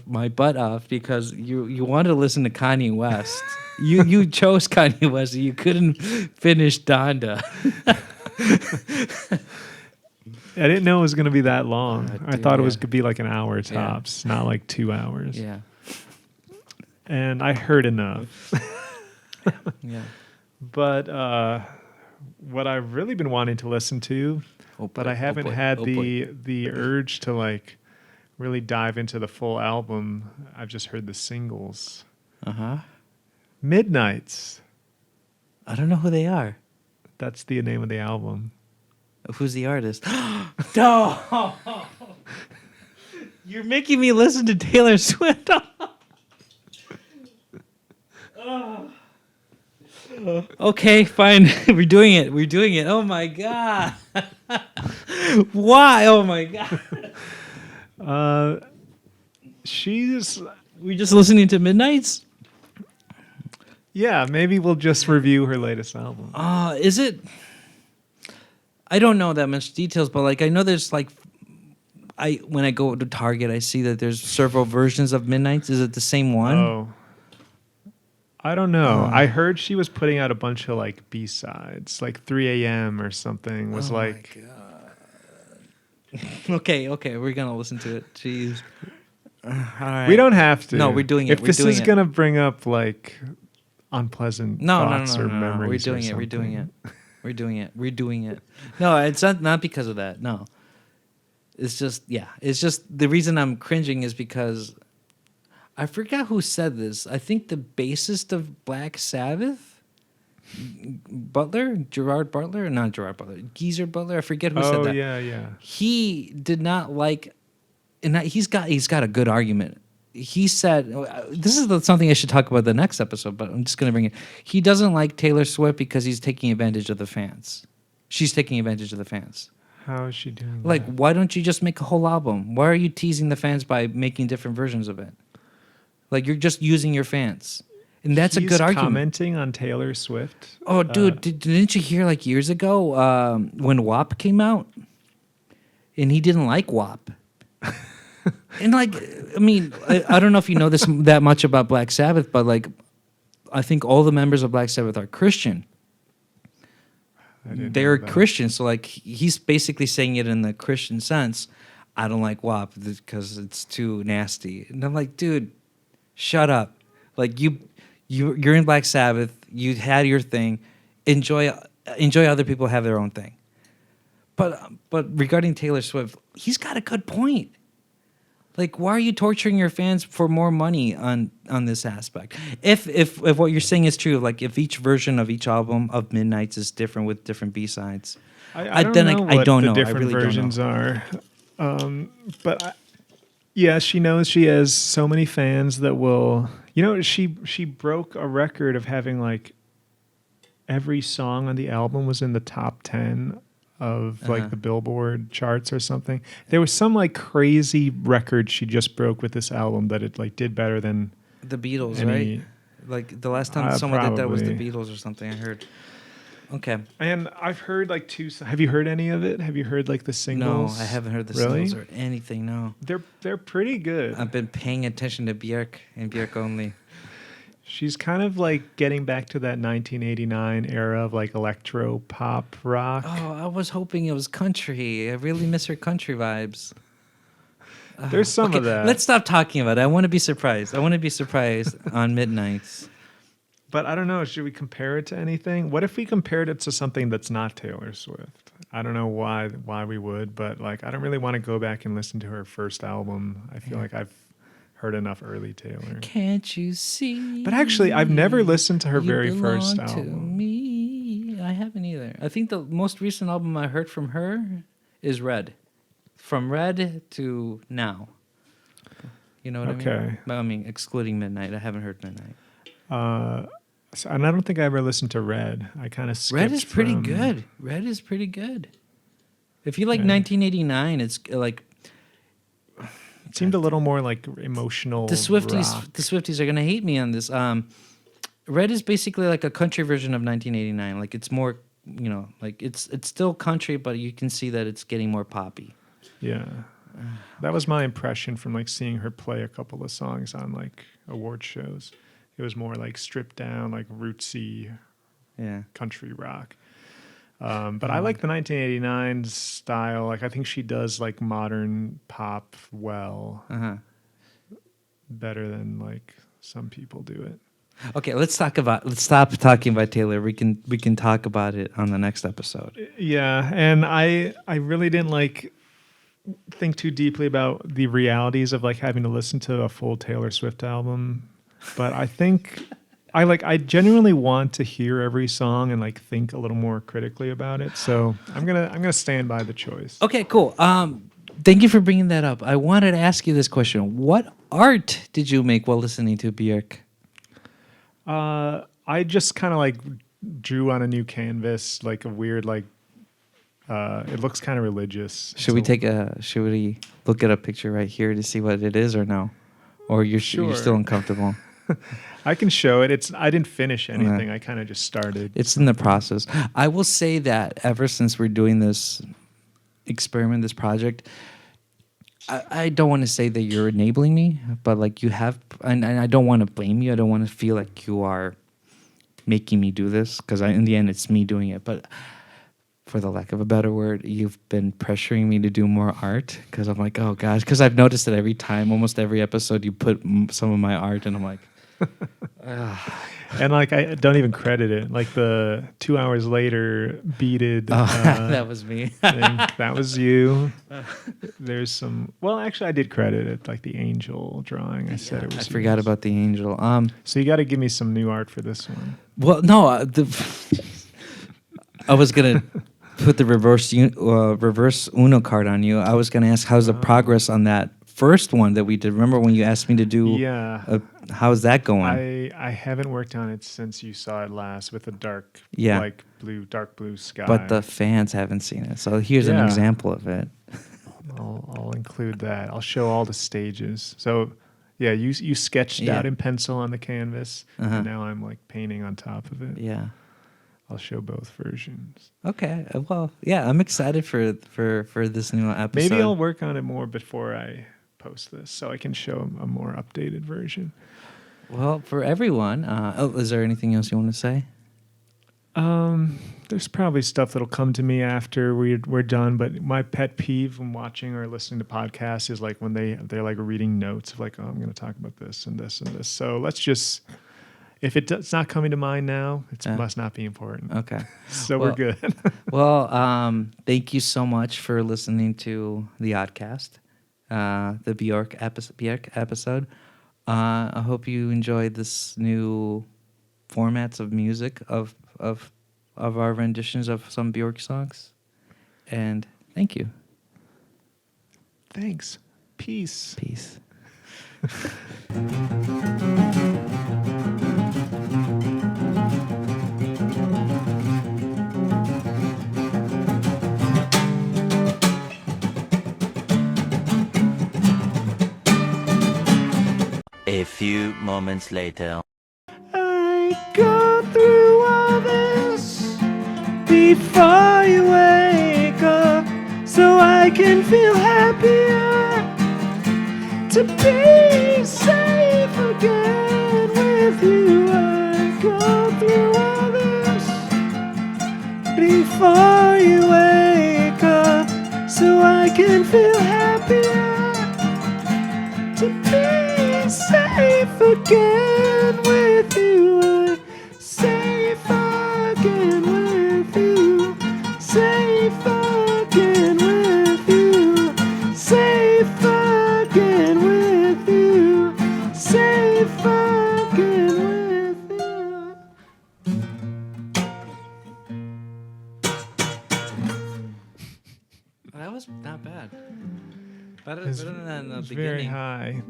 my butt off because you wanted to listen to Kanye West. you chose Kanye West. You couldn't finish Donda. I didn't know it was going to be that long. I thought it was yeah. could be like an hour tops, not like 2 hours. Yeah. And I heard enough. Yeah. But what I've really been wanting to listen to, but I haven't had the urge to like really dive into the full album. I've just heard the singles. Midnights. I don't know who they are. That's the name of the album. Who's the artist? No. You're making me listen to Taylor Swift. Okay, fine. We're doing it. Oh my god. Why? Oh my god. We're just listening to Midnights? Yeah, maybe we'll just review her latest album. Is it? I don't know that much details, but like I know there's like when I go to Target, I see that there's several versions of Midnights. Is it the same one? Oh. I don't know. I heard she was putting out a bunch of like B-sides, like 3 a.m. or something was like. My God. Okay, we're gonna listen to it. Jeez. All right. We don't have to. No, we're doing it. If this is gonna bring up like unpleasant thoughts or memories. We're doing it. No, it's not because of that. No. It's just the reason I'm cringing is because I forgot who said this. I think the bassist of Black Sabbath, Geezer Butler. I forget who said that. Oh yeah. He did not like, and he's got a good argument. He said, this is something I should talk about the next episode, but I'm just going to bring it. He doesn't like Taylor Swift because he's taking advantage of the fans. She's taking advantage of the fans. How is she doing Like, that? why don't you just make a whole album? Why are you teasing the fans by making different versions of it? Like, you're just using your fans. And that's a good argument. Commenting on Taylor Swift. Oh, dude, didn't you hear like years ago when WAP came out? And he didn't like WAP. And like, I mean, I don't know if you know that much about Black Sabbath, but like, I think all the members of Black Sabbath are Christian. they're Christians, so like he's basically saying it in the Christian sense. I don't like WAP because it's too nasty, and I'm like, dude, shut up. Like you're in Black Sabbath. You had your thing. Enjoy other people have their own thing. But regarding Taylor Swift, he's got a good point. Like, why are you torturing your fans for more money on this aspect? If what you're saying is true, like if each version of each album of Midnight's is different with different B-sides, I don't know what the different versions are. Yeah, she knows she has so many fans that will. She broke a record of having like every song on the album was in the top 10 of like the Billboard charts or something. There was some like crazy record she just broke with this album that it like did better than the Beatles, right? Like the last time someone did that was the Beatles or something. I heard. Okay. And I've heard like two. Have you heard any of it? Have you heard like the singles? No, I haven't heard the singles or anything. No. They're pretty good. I've been paying attention to Björk and Björk only. She's kind of like getting back to that 1989 era of like electro pop rock. Oh, I was hoping it was country. I really miss her country vibes. There's some of that. Let's stop talking about it. I want to be surprised. On Midnights. But I don't know. Should we compare it to anything? What if we compared it to something that's not Taylor Swift? I don't know why we would, but like I don't really want to go back and listen to her first album. I feel like I've heard enough early Taylor. Can't you see? But actually, I've never listened to her very first album. To me. I haven't either. I think the most recent album I heard from her is Red. From Red to now. You know what I mean? Okay. I mean, excluding Midnight. I haven't heard Midnight. And I don't think I ever listened to Red. I kind of skipped. Red is pretty good. Red is pretty good. If you like 1989, it's like it seemed a little more like emotional. The Swifties are gonna hate me on this. Red is basically like a country version of 1989. Like it's more, like it's still country, but you can see that it's getting more poppy. Yeah, that was my impression from like seeing her play a couple of songs on like award shows. It was more like stripped down, like rootsy, country rock. But I like the 1989 style. Like I think she does like modern pop well, better than like some people do it. Okay, let's stop talking about Taylor. We can talk about it on the next episode. Yeah, and I really didn't like think too deeply about the realities of like having to listen to a full Taylor Swift album. But I think I genuinely want to hear every song and like think a little more critically about it. So I'm gonna stand by the choice. Okay, cool. Thank you for bringing that up. I wanted to ask you this question: what art did you make while listening to Björk? I just kind of like drew on a new canvas, like a weird like. It looks kind of religious. Should we look at a picture right here to see what it is, or no? Or you're still uncomfortable? I can show it. I didn't finish anything. I kind of just started. It's in the process. I will say that ever since we're doing this experiment, this project, I don't want to say that you're enabling me, but like you have, and I don't want to blame you. I don't want to feel like you are making me do this because in the end, it's me doing it. But for the lack of a better word, you've been pressuring me to do more art because I'm like, oh gosh, because I've noticed that every time, almost every episode, you put some of my art, and I'm like, and like I don't even credit it. Like the 2 hours later beaded. That was me. Thing, that was you. There's some. Well, actually, I did credit it, like the angel drawing. I said it was. I forgot about the angel. So you got to give me some new art for this one. Well, no, I was gonna put the reverse Uno card on you. I was gonna ask how's the progress on that first one that we did. Remember when you asked me to do? Yeah. How's that going? I haven't worked on it since you saw it last with the dark blue sky. But the fans haven't seen it, so here's an example of it. I'll include that. I'll show all the stages. So, yeah, you sketched out in pencil on the canvas, and now I'm like painting on top of it. Yeah. I'll show both versions. Okay. Well, yeah, I'm excited for this new episode. Maybe I'll work on it more before I post this, so I can show a more updated version. Well, for everyone, is there anything else you want to say? There's probably stuff that'll come to me after we're done, but my pet peeve when watching or listening to podcasts is like when they're like reading notes of like, oh, I'm going to talk about this and this and this. So let's just, if it's not coming to mind now, it must not be important. Okay. So we're good. Well, thank you so much for listening to the ODcast, the Björk episode. I hope you enjoyed this new formats of music of our renditions of some Björk songs. And thank you. Thanks. Peace. Peace. A few moments later. I go through all this before you wake up, so I can feel happier to be safe again with you. I go through all this before you wake up, so I can feel happier to be safe again with you. Safe again with you. Safe again with you. Safe again with you. Safe again with you. That was not bad. Better It's than the very beginning. high.